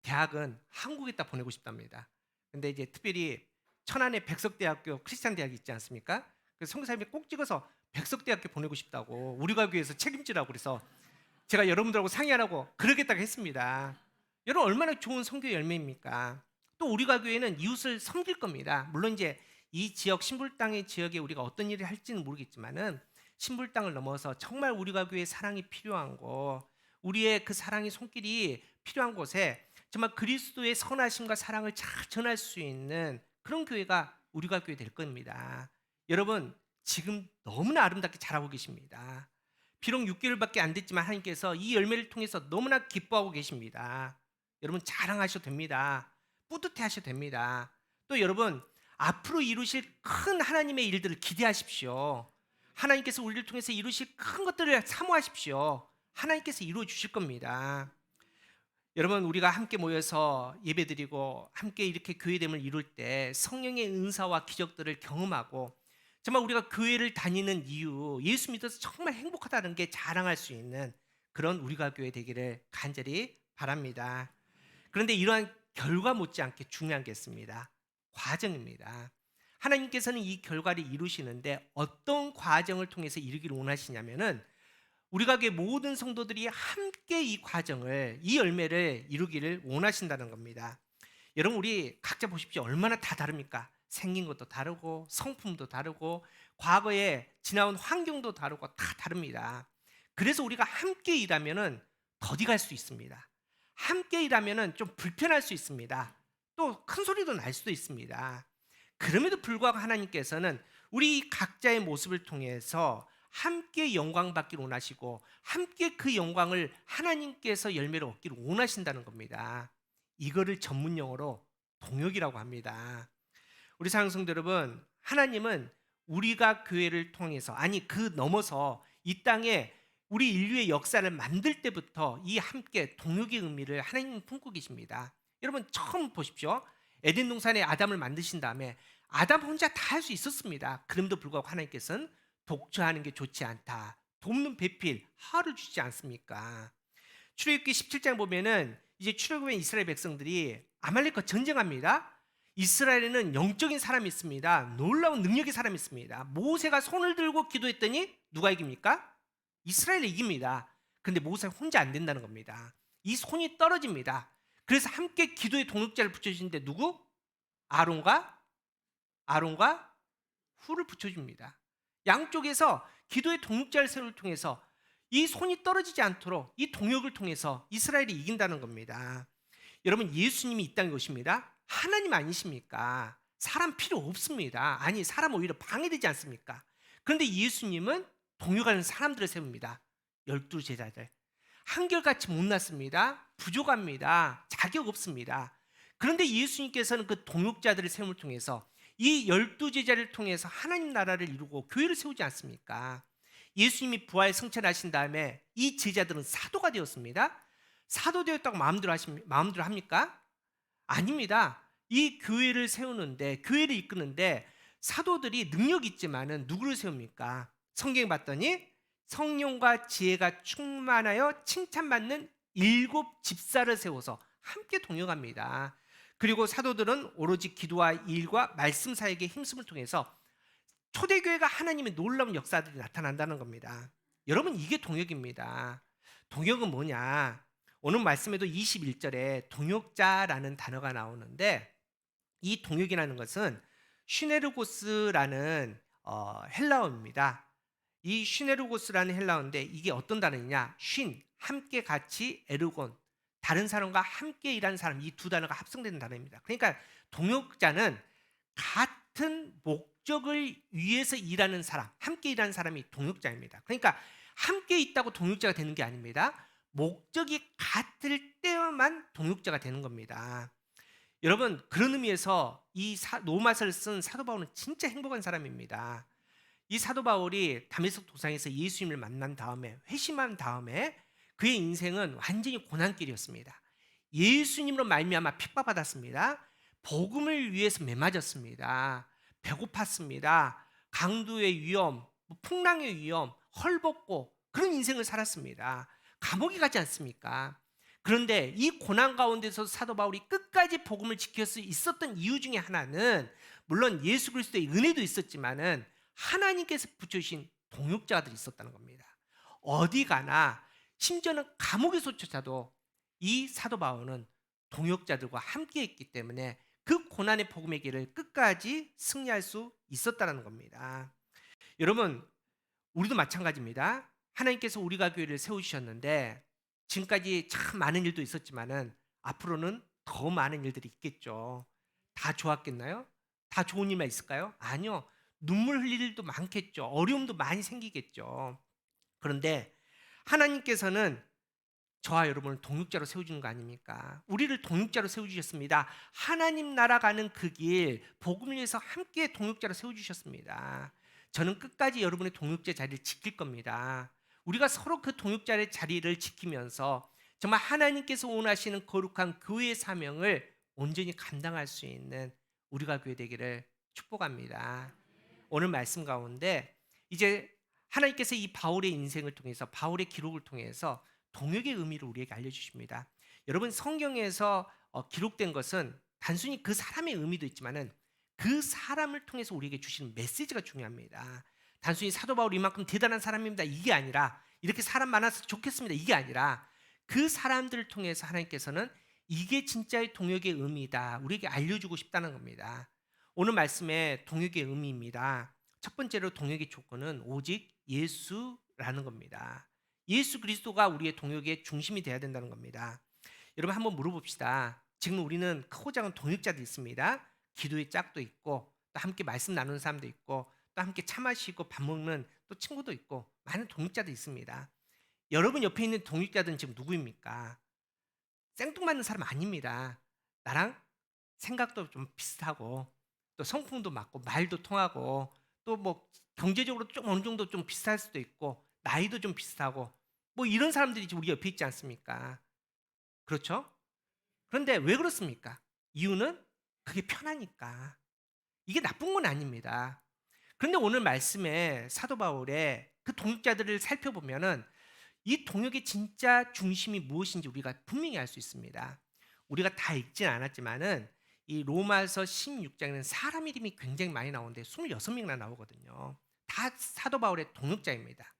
대학은 한국에다 보내고 싶답니다. 근데 이제 특별히 천안에 백석대학교 크리스찬 대학이 있지 않습니까? 그래서 선교사님이 꼭 찍어서 백석대학교 보내고 싶다고 우리 가교에서 책임지라고 그래서 제가 여러분들하고 상의하라고 그러겠다고 했습니다. 여러분 얼마나 좋은 선교 열매입니까? 또 우리 가교회는 이웃을 섬길 겁니다. 물론 이제 이 지역 신불당의 지역에 우리가 어떤 일을 할지는 모르겠지만은 신불당을 넘어서 정말 우리 가교회의 사랑이 필요한 곳, 우리의 그 사랑의 손길이 필요한 곳에 정말 그리스도의 선하심과 사랑을 잘 전할 수 있는 그런 교회가 우리 가교회 될 겁니다. 여러분 지금 너무나 아름답게 자라고 계십니다. 비록 6개월밖에 안 됐지만 하나님께서 이 열매를 통해서 너무나 기뻐하고 계십니다. 여러분 자랑하셔도 됩니다. 뿌듯해 하셔도 됩니다. 또 여러분 앞으로 이루실 큰 하나님의 일들을 기대하십시오. 하나님께서 우리를 통해서 이루실 큰 것들을 사모하십시오. 하나님께서 이루어 주실 겁니다. 여러분 우리가 함께 모여서 예배드리고 함께 이렇게 교회됨을 이룰 때 성령의 은사와 기적들을 경험하고 정말 우리가 교회를 다니는 이유, 예수 믿어서 정말 행복하다는 게 자랑할 수 있는 그런 우리가 교회 되기를 간절히 바랍니다. 그런데 이러한 결과 못지않게 중요한 게 있습니다. 과정입니다. 하나님께서는 이 결과를 이루시는데 어떤 과정을 통해서 이루기를 원하시냐면은 우리 가교회 모든 성도들이 함께 이 과정을, 이 열매를 이루기를 원하신다는 겁니다. 여러분 우리 각자 보십시오. 얼마나 다 다릅니까? 생긴 것도 다르고 성품도 다르고 과거에 지나온 환경도 다르고 다 다릅니다. 그래서 우리가 함께 일하면은 더디 갈 수 있습니다. 함께 일하면은 좀 불편할 수 있습니다. 또 큰 소리도 날 수도 있습니다. 그럼에도 불구하고 하나님께서는 우리 각자의 모습을 통해서 함께 영광 받기를 원하시고 함께 그 영광을 하나님께서 열매를 얻기를 원하신다는 겁니다. 이거를 전문 용어로 동역이라고 합니다. 우리 사랑하는 성도 여러분, 하나님은 우리가 교회를 통해서 아니 그 넘어서 이 땅에 우리 인류의 역사를 만들 때부터 이 함께 동역의 의미를 하나님은 품고 계십니다. 여러분 처음 보십시오. 에덴 동산에 아담을 만드신 다음에 아담 혼자 다 할 수 있었습니다. 그럼에도 불구하고 하나님께서는 독처하는 게 좋지 않다. 돕는 배필 하를 주지 않습니까? 출애굽기 17장 보면은 이제 출애굽한 이스라엘 백성들이 아말렉과 전쟁합니다. 이스라엘에는 영적인 사람이 있습니다. 놀라운 능력의 사람이 있습니다. 모세가 손을 들고 기도했더니 누가 이깁니까? 이스라엘이 이깁니다. 근데 모세가 혼자 안 된다는 겁니다. 이 손이 떨어집니다. 그래서 함께 기도의 동역자를 붙여주는데 누구? 아론과 훌을 붙여줍니다. 양쪽에서 기도의 동역자를 세울 통해서 이 손이 떨어지지 않도록 이 동역을 통해서 이스라엘이 이긴다는 겁니다. 여러분 예수님이 이 땅에 오십니다. 하나님 아니십니까? 사람 필요 없습니다. 아니 사람 오히려 방해되지 않습니까? 그런데 예수님은 동역하는 사람들을 세웁니다. 12 제자들. 한결같이 못났습니다. 부족합니다. 자격 없습니다. 그런데 예수님께서는 그 동역자들을 세움을 통해서 이 12 제자를 통해서 하나님 나라를 이루고 교회를 세우지 않습니까? 예수님이 부활 승천하신 다음에 이 제자들은 사도가 되었습니다. 사도 되었다고 마음대로 합니까? 아닙니다. 이 교회를 세우는데 교회를 이끄는데 사도들이 능력이 있지만은 누구를 세웁니까? 성경에 봤더니 성령과 지혜가 충만하여 칭찬받는 7 집사를 세워서 함께 동역합니다. 그리고 사도들은 오로지 기도와 일과 말씀 사역의 힘쓰을 통해서 초대교회가 하나님의 놀라운 역사들이 나타난다는 겁니다. 여러분 이게 동역입니다. 동역은 뭐냐? 오늘 말씀에도 21절에 동역자라는 단어가 나오는데 이 동역이라는 것은 슈네르고스라는 헬라어입니다. 이 슈네르고스라는 헬라어인데 이게 어떤 단어냐? 쉰, 함께 같이, 에르곤, 다른 사람과 함께 일하는 사람, 이 두 단어가 합성되는 단어입니다. 그러니까 동역자는 같은 목적을 위해서 일하는 사람, 함께 일하는 사람이 동역자입니다. 그러니까 함께 있다고 동역자가 되는 게 아닙니다. 목적이 같을 때만 동역자가 되는 겁니다. 여러분, 그런 의미에서 이 로마서를 쓴 사도 바울은 진짜 행복한 사람입니다. 이 사도 바울이 다메섹 도상에서 예수님을 만난 다음에, 회심한 다음에 그의 인생은 완전히 고난길이었습니다. 예수님으로 말미암아 핍박받았습니다. 복음을 위해서 매맞았습니다. 배고팠습니다. 강도의 위험, 풍랑의 위험, 헐벗고 그런 인생을 살았습니다. 감옥에 가지 않습니까? 그런데 이 고난 가운데서 사도 바울이 끝까지 복음을 지킬 수 있었던 이유 중에 하나는, 물론 예수 그리스도의 은혜도 있었지만은 하나님께서 붙여주신 동역자들이 있었다는 겁니다. 어디 가나, 심지어는 감옥에서조차도 이 사도 바울은 동역자들과 함께 했기 때문에 그 고난의 복음의 길을 끝까지 승리할 수 있었다는 겁니다. 여러분, 우리도 마찬가지입니다. 하나님께서 우리가 교회를 세우셨는데 지금까지 참 많은 일도 있었지만은 앞으로는 더 많은 일들이 있겠죠. 다 좋았겠나요? 다 좋은 일만 있을까요? 아니요. 눈물 흘릴 일도 많겠죠. 어려움도 많이 생기겠죠. 그런데 하나님께서는 저와 여러분을 동역자로 세워주는 거 아닙니까? 우리를 동역자로 세워주셨습니다. 하나님 나라 가는 그 길, 복음을 위해서 함께 동역자로 세워주셨습니다. 저는 끝까지 여러분의 동역자 자리를 지킬 겁니다. 우리가 서로 그 동역자의 자리를 지키면서 정말 하나님께서 원하시는 거룩한 교회의 사명을 온전히 감당할 수 있는 우리가 교회 되기를 축복합니다. 오늘 말씀 가운데 이제 하나님께서 이 바울의 인생을 통해서, 바울의 기록을 통해서 동역의 의미를 우리에게 알려주십니다. 여러분, 성경에서 기록된 것은 단순히 그 사람의 의미도 있지만은 그 사람을 통해서 우리에게 주시는 메시지가 중요합니다. 단순히 사도 바울이 이만큼 대단한 사람입니다, 이게 아니라, 이렇게 사람 많아서 좋겠습니다, 이게 아니라, 그 사람들을 통해서 하나님께서는 이게 진짜의 동역의 의미다, 우리에게 알려주고 싶다는 겁니다. 오늘 말씀의 동역의 의미입니다. 첫 번째로 동역의 조건은 오직 예수라는 겁니다. 예수 그리스도가 우리의 동역의 중심이 되어야 된다는 겁니다. 여러분, 한번 물어봅시다. 지금 우리는 크고 작은 동역자도 있습니다. 기도의 짝도 있고, 또 함께 말씀 나누는 사람도 있고, 또 함께 차 마시고 밥 먹는 또 친구도 있고, 많은 동역자도 있습니다. 여러분 옆에 있는 동역자들은 지금 누구입니까? 생뚱맞는 사람 아닙니다. 나랑 생각도 좀 비슷하고, 또 성품도 맞고, 말도 통하고, 또 뭐 경제적으로 좀 어느 정도 좀 비슷할 수도 있고, 나이도 좀 비슷하고, 뭐 이런 사람들이 우리 옆에 있지 않습니까? 그렇죠? 그런데 왜 그렇습니까? 이유는 그게 편하니까. 이게 나쁜 건 아닙니다. 그런데 오늘 말씀에 사도 바울의 그 동역자들을 살펴보면은 이 동역의 진짜 중심이 무엇인지 우리가 분명히 알 수 있습니다. 우리가 다 읽진 않았지만은 이 로마서 16장에는 사람 이름이 굉장히 많이 나오는데 26명이나 나오거든요. 다 사도 바울의 동역자입니다.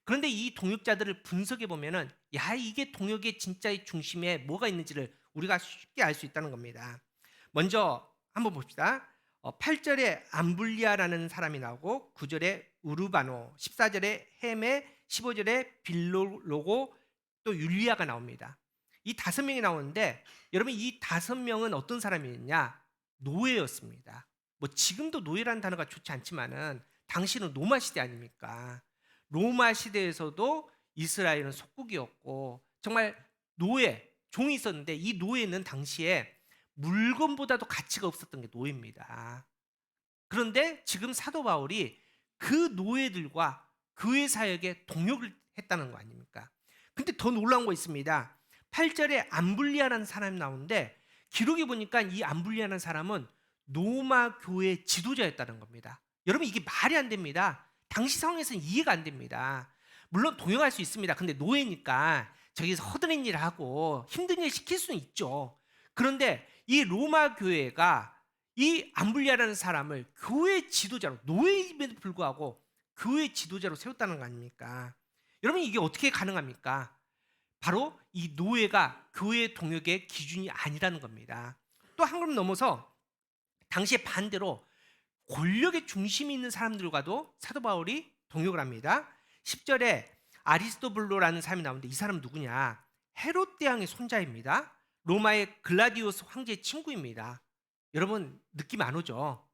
그런데 이 동역자들을 분석해 보면은, 야, 이게 동역의 진짜의 중심에 뭐가 있는지를 우리가 쉽게 알 수 있다는 겁니다. 먼저 한번 봅시다. 8절에 암블리아라는 사람이 나오고, 9절에 우르바노, 14절에 헤메, 15절에 빌로로고, 또 율리아가 나옵니다. 이 5명이 나오는데, 여러분, 이 5명은 어떤 사람이었냐? 노예였습니다. 뭐 지금도 노예라는 단어가 좋지 않지만은 당시는 로마 시대 아닙니까? 로마 시대에서도 이스라엘은 속국이었고 정말 노예, 종이 있었는데, 이 노예는 당시에 물건보다도 가치가 없었던 게 노예입니다. 그런데 지금 사도 바울이 그 노예들과 교회 사역에 동역을 했다는 거 아닙니까? 근데 더 놀라운 거 있습니다. 8절에 암블리아라는 사람이 나오는데, 기록에 보니까 이 암블리아라는 사람은 로마 교회 지도자였다는 겁니다. 여러분, 이게 말이 안 됩니다. 당시 상황에서는 이해가 안 됩니다. 물론 동역할 수 있습니다. 근데 노예니까 저기서 허드렛 일을 하고 힘든 일 시킬 수는 있죠. 그런데 이 로마 교회가 이 암블리아라는 사람을 교회 지도자로, 노예임에도 불구하고 교회 지도자로 세웠다는 거 아닙니까? 여러분, 이게 어떻게 가능합니까? 바로 이 노예가 교회 동역의 기준이 아니라는 겁니다. 또 한 걸음 넘어서 당시에 반대로 권력의 중심이 있는 사람들과도 사도 바울이 동역을 합니다. 10절에 아리스토블로라는 사람이 나오는데, 이 사람은 누구냐? 헤롯 대왕의 손자입니다. 로마의 글라디오스 황제의 친구입니다. 여러분, 느낌 안 오죠?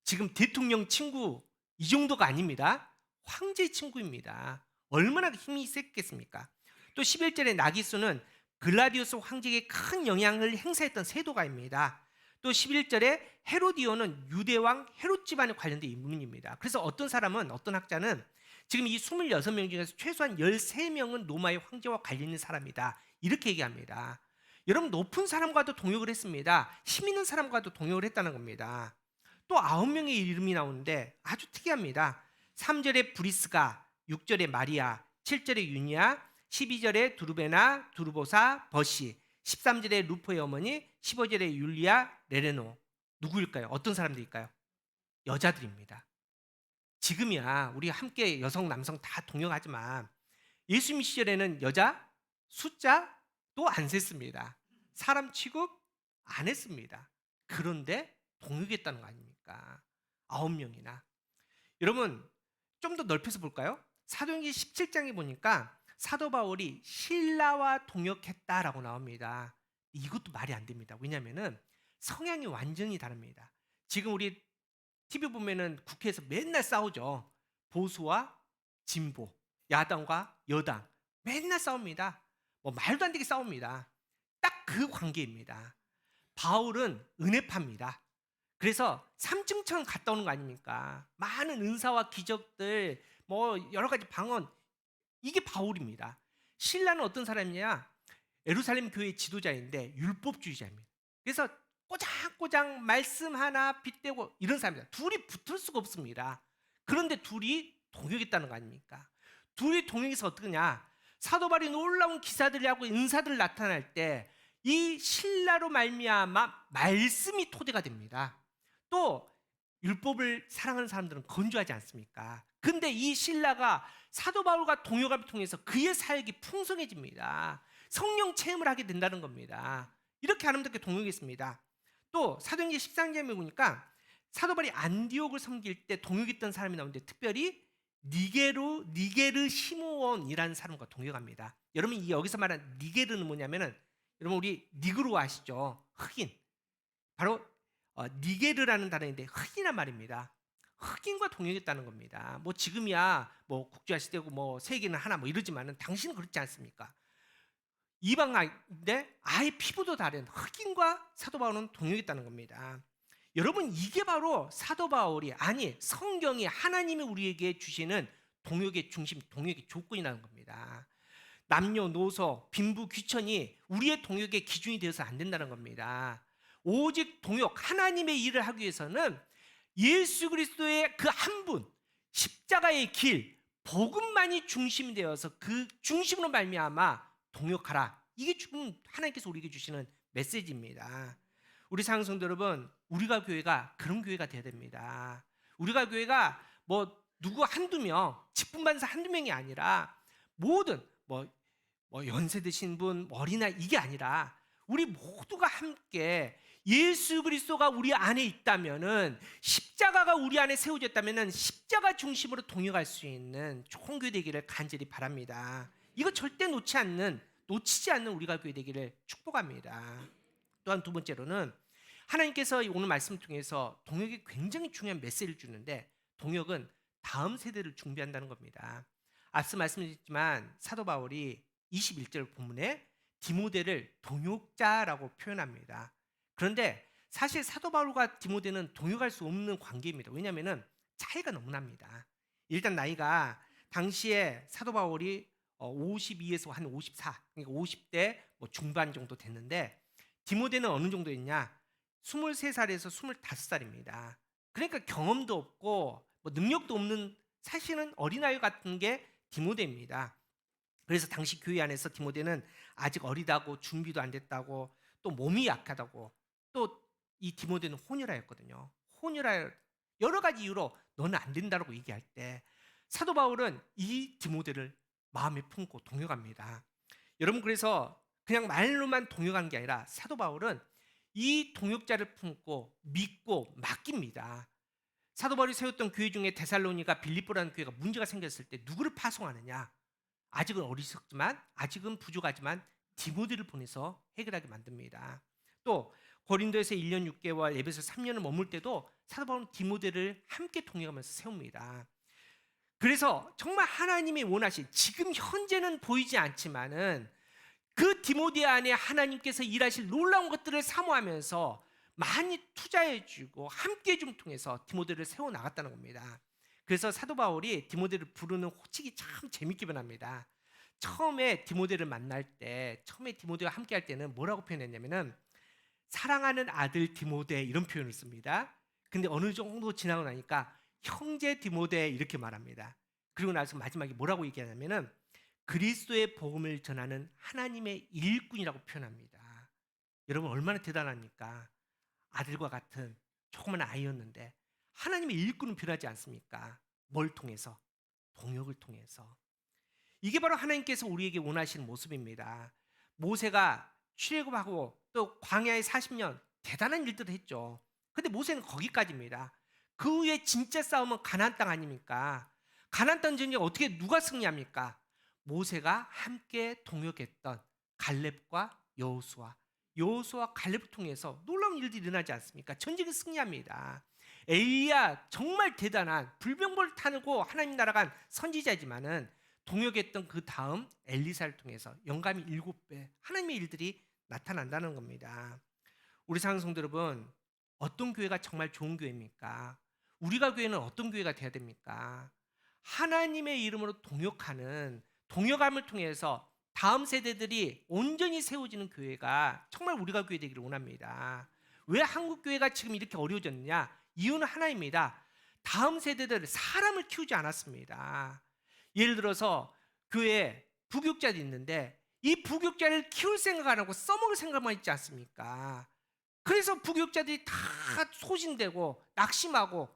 지금 대통령 친구 이 정도가 아닙니다. 황제 친구입니다. 얼마나 힘이 셌겠습니까? 또 11절의 나기수는 글라디우스 황제에게 큰 영향을 행사했던 세도가입니다. 또 11절에 헤로디오는 유대왕 헤롯 집안에 관련된 인물입니다. 그래서 어떤 학자는 지금 이 26명 중에서 최소한 13명은 로마의 황제와 관련 있는 사람이다, 이렇게 얘기합니다. 여러분, 높은 사람과도 동역을 했습니다. 힘 있는 사람과도 동역을 했다는 겁니다. 또 9명의 이름이 나오는데 아주 특이합니다. 3절에 브리스가, 6절에 마리아, 7절에 유니아, 12절에 두르베나, 두르보사, 버시, 13절에 루포의 어머니, 15절에 율리아, 레레노. 누구일까요? 어떤 사람들일까요? 여자들입니다. 지금이야 우리 함께 여성 남성 다 동역하지만 예수님 시절에는 여자 숫자도 안 셌습니다. 사람 취급 안 했습니다. 그런데 동역했다는 거 아닙니까? 9명이나. 여러분, 좀 더 넓혀서 볼까요? 사도행전 17장에 보니까 사도 바울이 신라와 동역했다라고 나옵니다. 이것도 말이 안 됩니다. 왜냐하면 성향이 완전히 다릅니다. 지금 우리 TV 보면은 국회에서 맨날 싸우죠. 보수와 진보, 야당과 여당 맨날 싸웁니다. 뭐 말도 안 되게 싸웁니다. 딱 그 관계입니다. 바울은 은혜파입니다. 그래서 삼층천 갔다 오는 거 아닙니까? 많은 은사와 기적들, 뭐 여러 가지 방언, 이게 바울입니다. 신라는 어떤 사람이냐? 예루살렘 교회 지도자인데 율법주의자입니다. 그래서 꼬장꼬장 말씀 하나 빗대고 이런 사람입니다. 둘이 붙을 수가 없습니다. 그런데 둘이 동역했다는 거 아닙니까? 둘이 동역해서 어떠냐? 사도 바울이 놀라운 기사들하고 은사들 나타날 때 이 신라로 말미암아 말씀이 토대가 됩니다. 또 율법을 사랑하는 사람들은 건조하지 않습니까? 근데 이 신라가 사도 바울과 동역을 통해서 그의 사역이 풍성해집니다. 성령 체험을 하게 된다는 겁니다. 이렇게 아름답게 동역했습니다. 또 사도행전 13장에 보니까 사도 바울이 안디옥을 섬길 때 동역했던 사람이 나오는데 특별히 니게르 시므온이라는 사람과 동역합니다. 여러분, 여기서 말하는 니게르는 뭐냐면은, 여러분 우리 니그로 아시죠? 흑인. 바로 니게르라는 단어인데 흑인이란 말입니다. 흑인과 동역했다는 겁니다. 뭐 지금이야 뭐 국제화 시대고 뭐 세계는 하나 뭐 이러지만은 당신은 그렇지 않습니까? 이방인데 아예 피부도 다른 흑인과 사도 바울은 동역했다는 겁니다. 여러분, 이게 바로 사도 바울이, 아니 성경이 하나님이 우리에게 주시는 동역의 중심, 동역의 조건이라는 겁니다. 남녀노소, 빈부, 귀천이 우리의 동역의 기준이 되어서 안 된다는 겁니다. 오직 동역, 하나님의 일을 하기 위해서는 예수 그리스도의 그 한 분, 십자가의 길, 복음만이 중심이 되어서 그 중심으로 말미암아 동역하라. 이게 지금 하나님께서 우리에게 주시는 메시지입니다. 우리 사랑하는 성도 여러분, 우리가 교회가 그런 교회가 되어야 됩니다. 우리가 교회가 뭐 누구 한두 명, 직분반사 한두 명이 아니라 모든 뭐 연세 드신 분, 어린아이, 이게 아니라 우리 모두가 함께 예수 그리스도가 우리 안에 있다면은, 십자가가 우리 안에 세워졌다면은 십자가 중심으로 동역할 수 있는 좋은 교회 되기를 간절히 바랍니다. 이거 절대 놓치지 않는 우리가 교회 되기를 축복합니다. 또한 두 번째로는 하나님께서 오늘 말씀을 통해서 동역이 굉장히 중요한 메시지를 주는데, 동역은 다음 세대를 준비한다는 겁니다. 앞서 말씀드렸지만 사도 바울이 21절 본문에 디모데를 동역자라고 표현합니다. 그런데 사실 사도 바울과 디모데는 동역할 수 없는 관계입니다. 왜냐하면 차이가 너무 납니다. 일단 나이가 당시에 사도 바울이 52에서 한 54, 그러니까 50대 중반 정도 됐는데, 디모데는 어느 정도였냐? 23살에서 25살입니다. 그러니까 경험도 없고 능력도 없는, 사실은 어린아이 같은 게 디모데입니다. 그래서 당시 교회 안에서 디모데는 아직 어리다고, 준비도 안 됐다고, 또 몸이 약하다고, 또 이 디모데는 혼혈아였거든요. 혼혈아, 여러 가지 이유로 너는 안 된다고 얘기할 때 사도 바울은 이 디모데를 마음에 품고 동역합니다. 여러분, 그래서 그냥 말로만 동역한 게 아니라 사도 바울은 이 동역자를 품고 믿고 맡깁니다. 사도 바울이 세웠던 교회 중에 데살로니가, 빌립보라는 교회가 문제가 생겼을 때 누구를 파송하느냐? 아직은 어리석지만, 아직은 부족하지만 디모데를 보내서 해결하게 만듭니다. 또 고린도에서 1년 6개월, 에베소 3년을 머물 때도 사도 바울은 디모데를 함께 동행하면서 세웁니다. 그래서 정말 하나님이 원하신, 지금 현재는 보이지 않지만은 그 디모데 안에 하나님께서 일하실 놀라운 것들을 사모하면서 많이 투자해주고 함께 좀 통해서 디모데를 세워 나갔다는 겁니다. 그래서 사도 바울이 디모데를 부르는 호칭이 참 재밌게 변합니다. 처음에 디모데를 만날 때, 처음에 디모데와 함께 할 때는 뭐라고 표현했냐면은 사랑하는 아들 디모데 이런 표현을 씁니다. 근데 어느 정도 지나고 나니까 형제 디모데 이렇게 말합니다. 그리고 나서 마지막에 뭐라고 얘기하냐면은 그리스도의 복음을 전하는 하나님의 일꾼이라고 표현합니다. 여러분 얼마나 대단합니까? 아들과 같은 조그만 아이였는데 하나님의 일꾼은 변하지 않습니까? 뭘 통해서? 동역을 통해서. 이게 바로 하나님께서 우리에게 원하시는 모습입니다. 모세가 출애굽하고 또 광야에 40년 대단한 일들을 했죠. 근데 모세는 거기까지입니다. 그 후에 진짜 싸움은 가나안 땅 아닙니까? 가나안 땅 전쟁에 어떻게 누가 승리합니까? 모세가 함께 동역했던 갈렙과 여호수아, 갈렙을 통해서 놀라운 일들이 일어나지 않습니까? 전쟁에 승리합니다. 엘리야 정말 대단한 불병벌 타고 하나님 나라간 선지자지만은 동역했던 그 다음 엘리사를 통해서 영감이 7배 하나님의 일들이 나타난다는 겁니다. 우리 사랑하는 성도 여러분, 어떤 교회가 정말 좋은 교회입니까? 우리가 교회는 어떤 교회가 돼야 됩니까? 하나님의 이름으로 동역함을 통해서 다음 세대들이 온전히 세워지는 교회가 정말 우리가 교회 되기를 원합니다. 왜 한국 교회가 지금 이렇게 어려워졌느냐? 이유는 하나입니다. 다음 세대들 사람을 키우지 않았습니다. 예를 들어서 교회에 부교육자들이 있는데 이 부교육자를 키울 생각 안 하고 써먹을 생각만 있지 않습니까? 그래서 부교육자들이 다 소진되고 낙심하고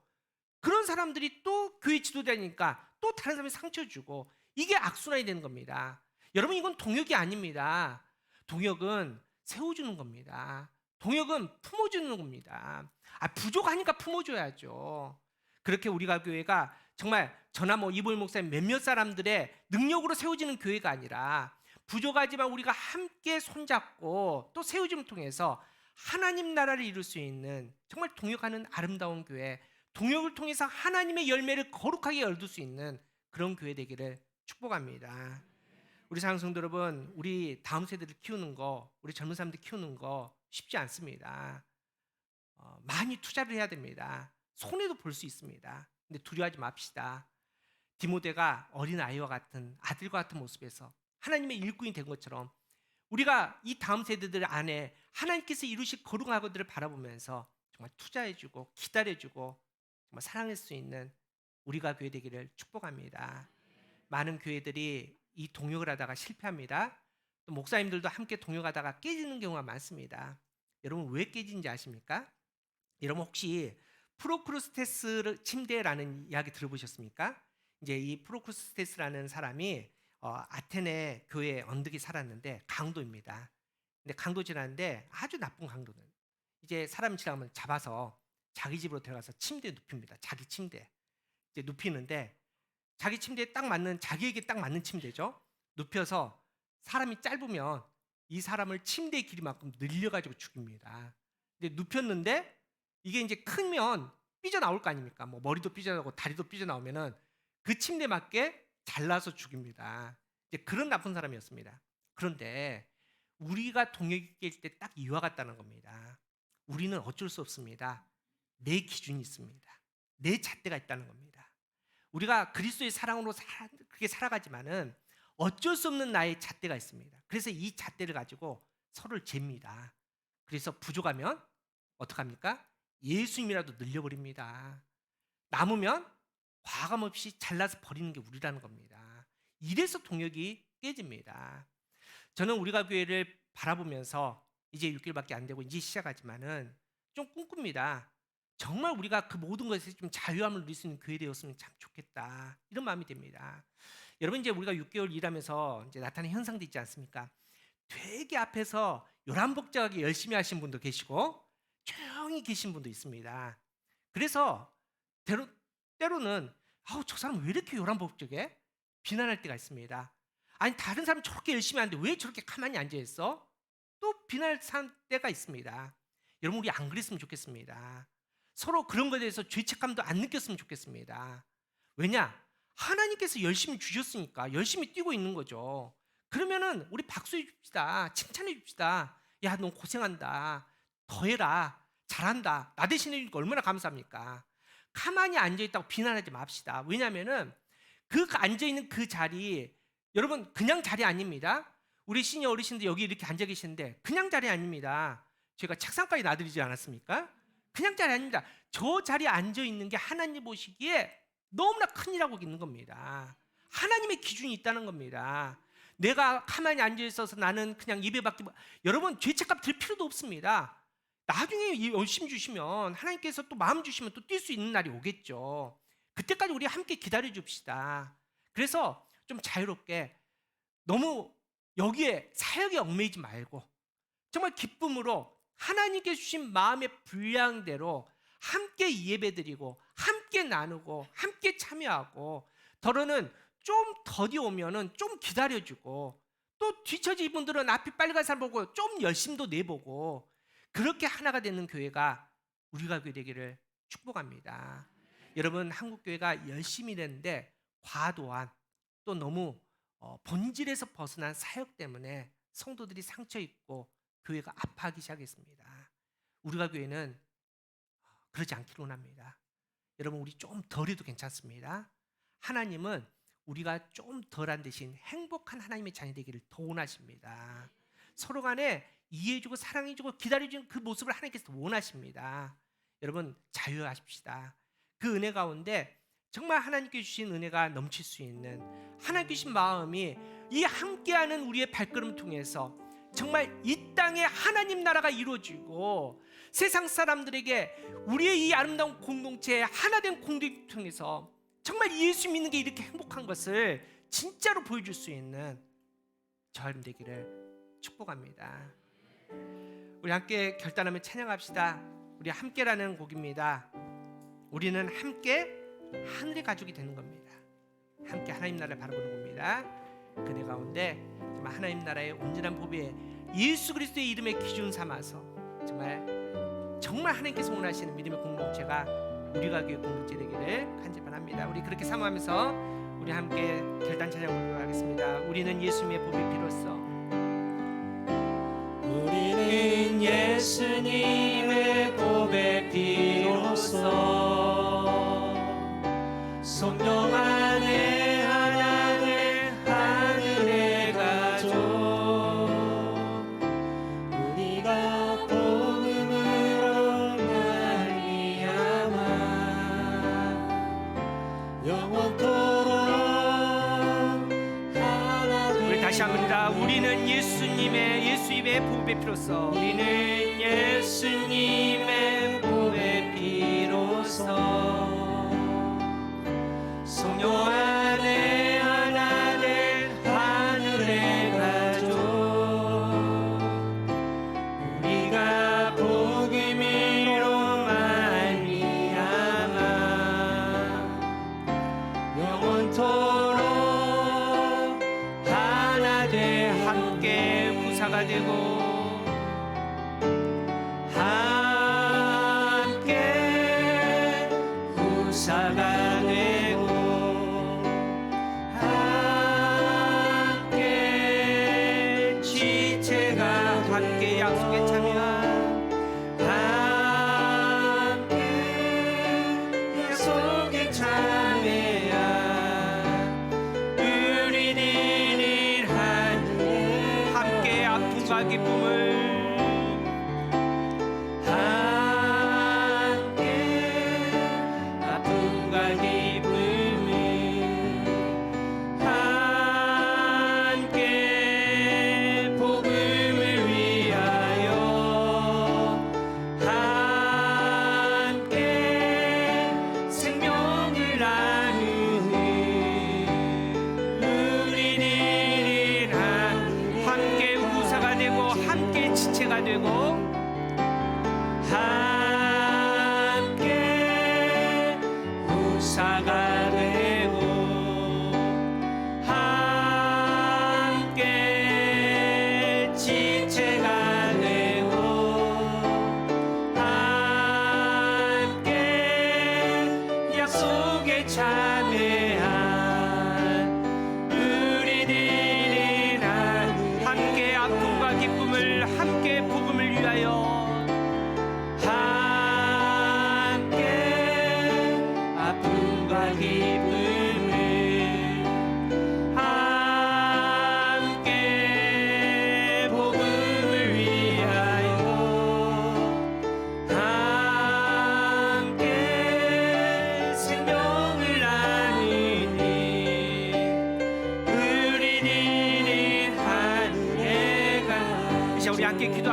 그런 사람들이 또 교회 지도자니까 또 다른 사람이 상처 주고 이게 악순환이 되는 겁니다. 여러분 이건 동역이 아닙니다. 동역은 세워주는 겁니다. 동역은 품어주는 겁니다. 부족하니까 품어줘야죠. 그렇게 우리가 교회가 정말 저나 이보일 목사님 몇몇 사람들의 능력으로 세워지는 교회가 아니라 부족하지만 우리가 함께 손잡고 또 세워짐을 통해서 하나님 나라를 이룰 수 있는 정말 동역하는 아름다운 교회, 동역을 통해서 하나님의 열매를 거룩하게 얻을 수 있는 그런 교회 되기를 축복합니다. 우리 사랑하는 성도 여러분, 우리 다음 세대를 키우는 거, 우리 젊은 사람들 키우는 거 쉽지 않습니다. 많이 투자를 해야 됩니다. 손해도 볼 수 있습니다. 근데 두려워하지 맙시다. 디모데가 어린 아이와 같은 아들과 같은 모습에서 하나님의 일꾼이 된 것처럼 우리가 이 다음 세대들 안에 하나님께서 이루실 거룩한 것들을 바라보면서 정말 투자해주고 기다려주고 정말 사랑할 수 있는 우리가 교회 되기를 축복합니다. 많은 교회들이 이 동역을 하다가 실패합니다. 또 목사님들도 함께 동역하다가 깨지는 경우가 많습니다. 여러분 왜 깨지는지 아십니까? 여러분 혹시 프로크루스테스 침대라는 이야기 들어보셨습니까? 이제 이 프로크루스테스라는 사람이 아테네 교회 언덕에 살았는데 강도입니다. 근데 강도 지났는데 아주 나쁜 강도는 이제 사람 지나가면 잡아서 자기 집으로 들어가서 침대에 눕힙니다. 자기 침대 이제 눕히는데 자기 침대에 딱 맞는 자기에게 딱 맞는 침대죠. 눕혀서 사람이 짧으면 이 사람을 침대의 길이만큼 늘려가지고 죽입니다. 근데 눕혔는데 이게 이제 크면 삐져나올 거 아닙니까? 머리도 삐져나오고 다리도 삐져나오면은 그 침대에 맞게 잘라서 죽입니다. 이제 그런 나쁜 사람이었습니다. 그런데 우리가 동역이 깰 때 딱 이와 같다는 겁니다. 우리는 어쩔 수 없습니다. 내 기준이 있습니다. 내 잣대가 있다는 겁니다. 우리가 그리스도의 사랑으로 그렇게 살아가지만은 어쩔 수 없는 나의 잣대가 있습니다. 그래서 이 잣대를 가지고 서로를 잽니다. 그래서 부족하면 어떡합니까? 예수님이라도 늘려버립니다. 남으면 과감없이 잘라서 버리는 게 우리라는 겁니다. 이래서 동역이 깨집니다. 저는 우리가 교회를 바라보면서 이제 6개월밖에 안 되고 이제 시작하지만은 좀 꿈꿉니다. 정말 우리가 그 모든 것에서 좀 자유함을 누릴 수 있는 교회 되었으면 참 좋겠다. 이런 마음이 듭니다. 여러분 이제 우리가 6개월 일하면서 이제 나타나는 현상도 있지 않습니까? 되게 앞에서 요란복잡하게 열심히 하신 분도 계시고 조용히 계신 분도 있습니다. 그래서 때로는 저 사람 왜 이렇게 요란복잡해? 비난할 때가 있습니다. 아니 다른 사람 저렇게 열심히 하는데 왜 저렇게 가만히 앉아있어? 또 비난할 때가 있습니다. 여러분 우리 안 그랬으면 좋겠습니다. 서로 그런 것에 대해서 죄책감도 안 느꼈으면 좋겠습니다. 왜냐? 하나님께서 열심히 주셨으니까 열심히 뛰고 있는 거죠. 그러면은 우리 박수해 줍시다. 칭찬해 줍시다. 야, 너 고생한다. 더 해라. 잘한다. 나 대신해 주니까 얼마나 감사합니까? 가만히 앉아있다고 비난하지 맙시다. 왜냐하면은 그 앉아있는 그 자리, 여러분 그냥 자리 아닙니다. 우리 시니어 어르신들 여기 이렇게 앉아 계시는데 그냥 자리 아닙니다. 제가 책상까지 놔드리지 않았습니까? 그냥 자리 아닙니다. 저 자리에 앉아있는 게 하나님 보시기에 너무나 큰일하고 있는 겁니다. 하나님의 기준이 있다는 겁니다. 내가 가만히 앉아있어서 나는 그냥 예배받기, 여러분 죄책감 들 필요도 없습니다. 나중에 열심히 주시면 하나님께서 또 마음 주시면 또 뛸 수 있는 날이 오겠죠. 그때까지 우리 함께 기다려 줍시다. 그래서 좀 자유롭게 너무 여기에 사역에 얽매이지 말고 정말 기쁨으로 하나님께 주신 마음의 분량대로 함께 예배드리고 함께 나누고 함께 참여하고, 더러는 좀 더디 오면은 좀 기다려주고, 또 뒤처진 분들은 앞이 빨리 간 사람 보고 좀 열심도 내보고, 그렇게 하나가 되는 교회가 우리가 교회 되기를 축복합니다. 여러분 한국교회가 열심히 되는데 과도한 또 너무 본질에서 벗어난 사역 때문에 성도들이 상처 입고 교회가 아파하기 시작했습니다. 우리가 교회는 그러지 않기를 원합니다. 여러분 우리 좀 덜해도 괜찮습니다. 하나님은 우리가 좀 덜한 대신 행복한 하나님의 자녀 되기를 더 원하십니다. 서로 간에 이해해주고 사랑해주고 기다려주는 그 모습을 하나님께서 원하십니다. 여러분 자유하십시다. 그 은혜 가운데 정말 하나님께 주신 은혜가 넘칠 수 있는, 하나님께 주신 마음이 이 함께하는 우리의 발걸음을 통해서 정말 이 땅에 하나님 나라가 이루어지고 세상 사람들에게 우리의 이 아름다운 공동체에 하나된 공동체를 통해서 정말 예수 믿는 게 이렇게 행복한 것을 진짜로 보여줄 수 있는 저 여러분 되기를 축복합니다. 우리 함께 결단하며 찬양합시다. 우리 함께라는 곡입니다. 우리는 함께 하늘의 가족이 되는 겁니다. 함께 하나님 나라를 바라보는 겁니다. 그대 가운데 정말 하나님 나라의 온전한 법에 예수 그리스도의 이름의 기준 삼아서 정말 하나님께서 원하시는 믿음의 공동체가 우리가 교회 공동체 되기를 간절히 바랍니다. 우리 그렇게 사모하면서 우리 함께 결단 찬양 부르도록 하겠습니다. 우리는 예수님의 보배 피로써, 우리는 예수님의 보배 피로써 성령 안에 하나된 하늘의 가족, 우리가 복음으로 말미암아 영원토록 하나 우리 다시 합니다. 우리는 예수님의 보배 피로써, 우리는 예수님의 보배 피로써 성령 안에 하나 된 하늘의 가족, 우리가 복음으로 말미암아 영원토록 하나 돼 함께 구사가 되고 함께 구사가 되고 함께 지체가 함께 약속에 참여한 함께 약속에 참여한 우리들이 함께 아픔과 기쁨을 되고 함께 구사가 되고 함께 지체가 되고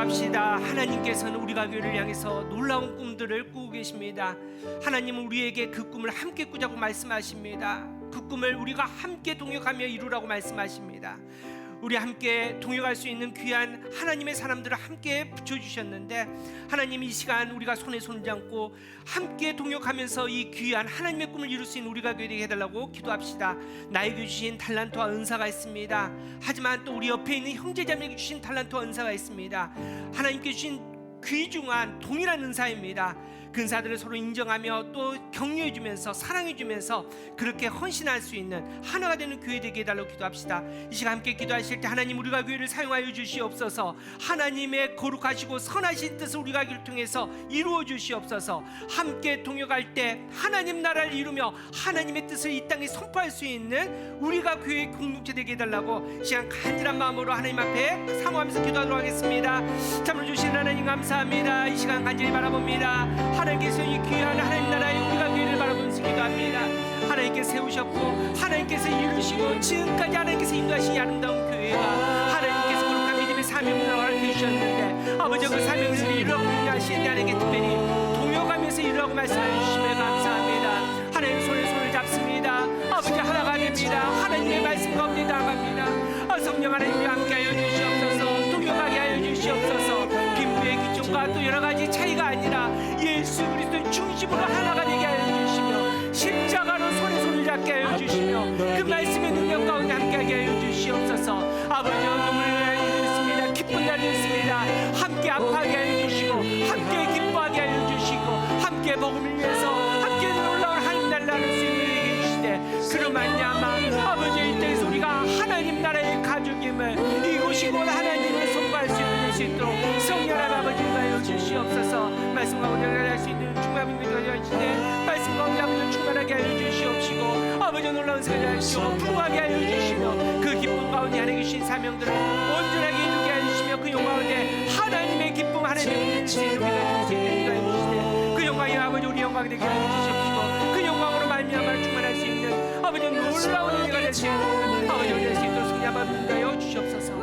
기도합시다. 하나님께서는 우리가 교회를 향해서 놀라운 꿈들을 꾸고 계십니다. 하나님은 우리에게 그 꿈을 함께 꾸자고 말씀하십니다. 그 꿈을 우리가 함께 동역하며 이루라고 말씀하십니다. 우리 함께 동역할 수 있는 귀한 하나님의 사람들을 함께 붙여주셨는데, 하나님 이 시간 우리가 손에 손을 잡고 함께 동역하면서 이 귀한 하나님의 꿈을 이룰 수 있는 우리가 되게 해달라고 기도합시다. 나에게 주신 달란트와 은사가 있습니다. 하지만 또 우리 옆에 있는 형제자매에게 주신 달란트와 은사가 있습니다. 하나님께 주신 귀중한 동일한 은사입니다. 그 은사들을 서로 인정하며 또 격려해주면서 사랑해주면서 그렇게 헌신할 수 있는 하나가 되는 교회 되게 해달라고 기도합시다. 이 시간 함께 기도하실 때 하나님 우리가 교회를 사용하여 주시옵소서. 하나님의 거룩하시고 선하신 뜻을 우리가 교회를 통해서 이루어 주시옵소서. 함께 동역할 때 하나님 나라를 이루며 하나님의 뜻을 이 땅에 선포할 수 있는 우리가 교회 공동체 되게 해달라고 이 시간 간절한 마음으로 하나님 앞에 사모하면서 기도하도록 하겠습니다. 잠을 주신 하나님 감사합니다. 이 시간 간절히 바라봅니다. 하나님께서 이 귀한 하나님 나라의 우리가 교회를 바라보면서 기도합니다. 하나님께서 세우셨고 하나님께서 이루시고 지금까지 하나님께서 인도하신 이 아름다운 교회가 하나님께서 거룩한 믿음의 사명을 허락해 주셨는데, 아버지 그 사명을 이루라고 인도하시는데 하나님께 특별히 동역하면서 이루라고 말씀해 주시면 감사합니다. 하나님 손을 잡습니다. 아버지 하나가 됩니다. 하나님의 말씀 가운데 나아갑니다. 성령 하나님 우리 함께하여 주시옵소서. 동역하게 하여 주시옵소서. 빈부의 기준과 또 여러 가지 차이가 아니라 예수 그리스도의 중심으로 하나가 되게 하여 주시며 십자가로 손에 잡게 하여 주시며 그 말씀의 능력 가운데 함께하게 하여 주시옵소서. 아버지 눈물을 흘렸습니다. 기쁜 날이 있습니다. 함께 아파하게 하여 주시고 함께 기뻐하게 하여 주시고 함께 복음을 위해서 함께 놀라운 하나님 나라를 나눌 수 있는 일이 해주시되, 그로 말미암아 아버지 이 땅에서 우리가 하나님 나라의 가족임을 이곳이 곧 하나님을 선포할 수 있는 수 있도록 성령 아버지 하여 주시옵소서. 말씀 가운데 할 수 있는 충만한 믿음을 가져 주시되 말씀 가운데 아버지 충만하게 하여 주시옵시고 아버지 놀라운 사랑을 하시고 풍부하게 하여 주시며 그 기쁨 가운데 하나님 주신 사명들을 온전하게 이루게 하여 주시며 그 영광 가운데 하나님의 기쁨 하나님의 은혜를 우리가 주시게 하여 주시되 그 영광이 아버지 우리 영광이 되게 하여 주시옵시고 그 영광으로 말미암아 충만할 수 있는 아버지 놀라운 은혜가 될 수 있는 아버지 우리 될 수 있도록 성령 아버지 인도하여 주시옵소서.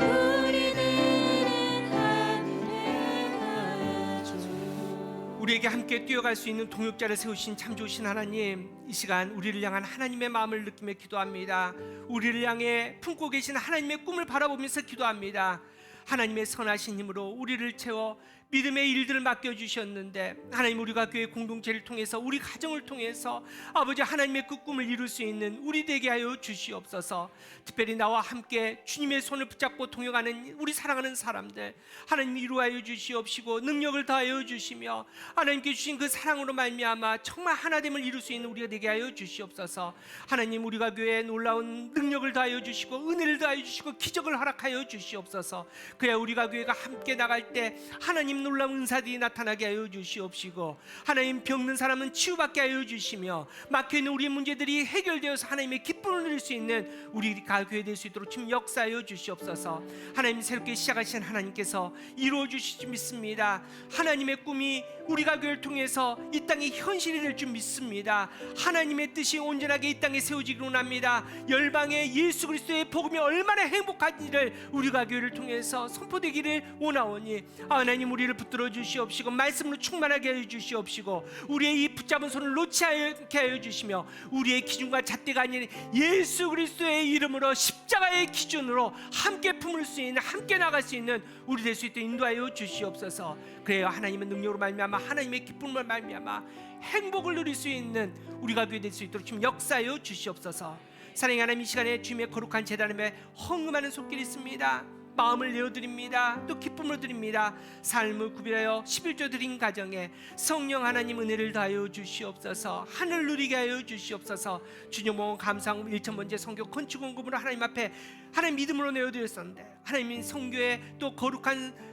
우리에게 함께 뛰어갈 수 있는 동역자를 세우신 참 좋으신 하나님, 이 시간 우리를 향한 하나님의 마음을 느끼며 기도합니다. 우리를 향해 품고 계신 하나님의 꿈을 바라보면서 기도합니다. 하나님의 선하신 힘으로 우리를 채워 믿음의 일들을 맡겨주셨는데, 하나님 우리가 교회 공동체를 통해서 우리 가정을 통해서 아버지 하나님의 그 꿈을 이룰 수 있는 우리 되게 하여 주시옵소서. 특별히 나와 함께 주님의 손을 붙잡고 동역하는 우리 사랑하는 사람들 하나님 이루하여 주시옵시고 능력을 다하여 주시며 하나님께 주신 그 사랑으로 말미암아 정말 하나됨을 이룰 수 있는 우리가 되게 하여 주시옵소서. 하나님 우리가 교회에 놀라운 능력을 다하여 주시고 은혜를 다하여 주시고 기적을 허락하여 주시옵소서. 그래야 우리가 교회가 함께 나갈 때 하나님 놀라운 은사들이 나타나게 하여 주시옵시고 하나님 병든 사람은 치유받게 하여 주시며 막혀있는 우리의 문제들이 해결되어서 하나님의 기쁨을 누릴 수 있는 우리가 교회 될 수 있도록 지금 역사하여 주시옵소서. 하나님 새롭게 시작하신 하나님께서 이루어 주실 줄 믿습니다. 하나님의 꿈이 우리가 교회를 통해서 이 땅에 현실이 될 줄 믿습니다. 하나님의 뜻이 온전하게 이 땅에 세워지기를 원합니다. 열방의 예수 그리스도의 복음이 얼마나 행복한지를 우리가 교회를 통해서 선포되기를 원하오니 하나님 우리를 붙들어 주시옵시고 말씀으로 충만하게 해 주시옵시고 우리의 이 붙잡은 손을 놓지 않게 하여 주시며 우리의 기준과 잣대가 아닌 예수 그리스도의 이름으로 십자가의 기준으로 함께 품을 수 있는 함께 나갈 수 있는 우리 될 수 있도록 인도하여 주시옵소서. 그래야 하나님의 능력으로 말미암아 하나님의 기쁨을 말미암아 행복을 누릴 수 있는 우리가 교회 될 수 있도록 지금 역사하여 주시옵소서. 사랑의 하나님 이 시간에 주님의 거룩한 제단에 헌금하는 손길이 있습니다. 마음을 내어드립니다. 또 기쁨을 드립니다. 삶을 구별하여 11조 드린 가정에 성령 하나님 은혜를 다하여 주시옵소서. 하늘 누리게 하여 주시옵소서. 주님은 감사함 1,000번째 성교 건축 헌금으로 하나님 앞에 하나님 믿음으로 내어드렸었는데 하나님이 성교에 또 거룩한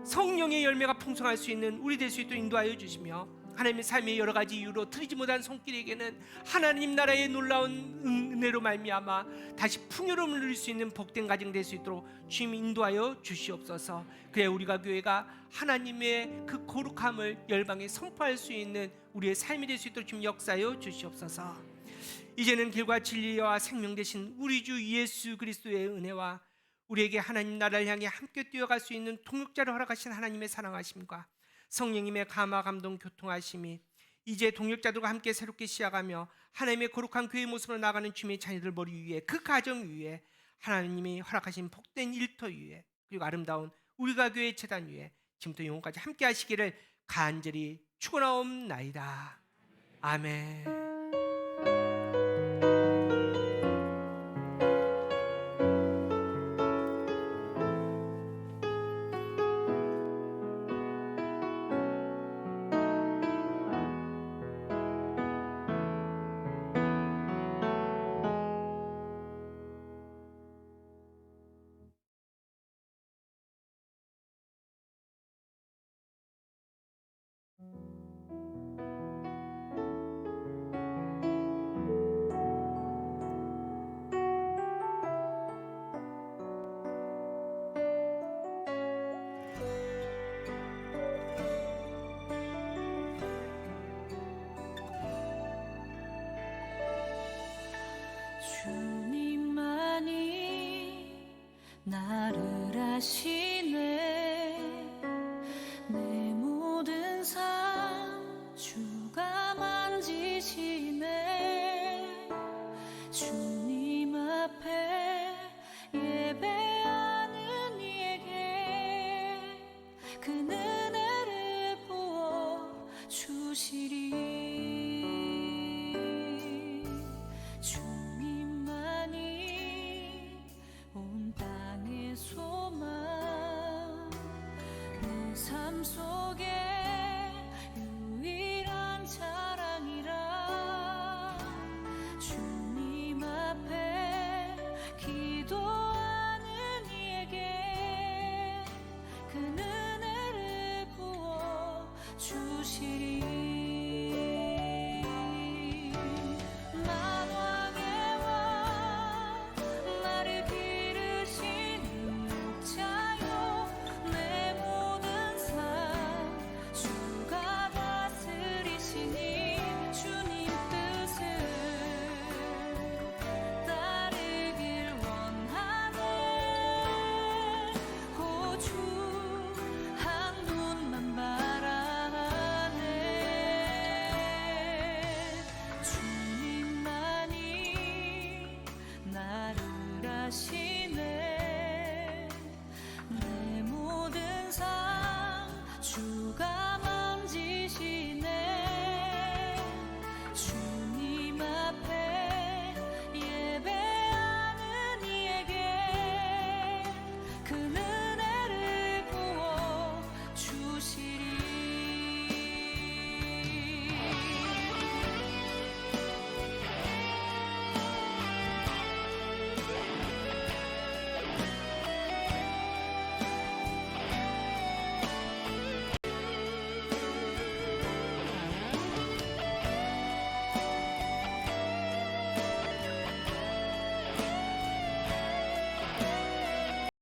성령의 열매가 풍성할 수 있는 우리 될 수 있도록 인도하여 주시며 하나님의 삶의 여러 가지 이유로 드리지 못한 손길에게는 하나님 나라의 놀라운 은혜로 말미암아 다시 풍요로움을 누릴 수 있는 복된 가정 될 수 있도록 주님 인도하여 주시옵소서. 그래 우리가 교회가 하나님의 그 거룩함을 열방에 선포할 수 있는 우리의 삶이 될 수 있도록 주님 역사하여 주시옵소서. 이제는 길과 진리와 생명 되신 우리 주 예수 그리스도의 은혜와 우리에게 하나님 나라를 향해 함께 뛰어갈 수 있는 동역자를 허락하신 하나님의 사랑하심과 성령님의 감화 감동 교통하심이 이제 동역자들과 함께 새롭게 시작하며 하나님의 거룩한 교회의 모습으로 나가는 주님의 자녀들 머리 위에, 그 가정 위에 하나님이 허락하신 복된 일터 위에, 그리고 아름다운 우리가 교회 재단 위에 지금부터 영원까지 함께 하시기를 간절히 축원하옵나이다. 아멘. 주님만이 나를 아시네. 내 모든 삶 주가 만지시네. 주님 앞에 예배하는 이에게 그 은혜를 부어 주시리. 주님만이 온 땅의 소망, 내 삶 속에 유일한 자랑이라. 주님 앞에 기도하는 이에게 그 은혜를 부어 주시리.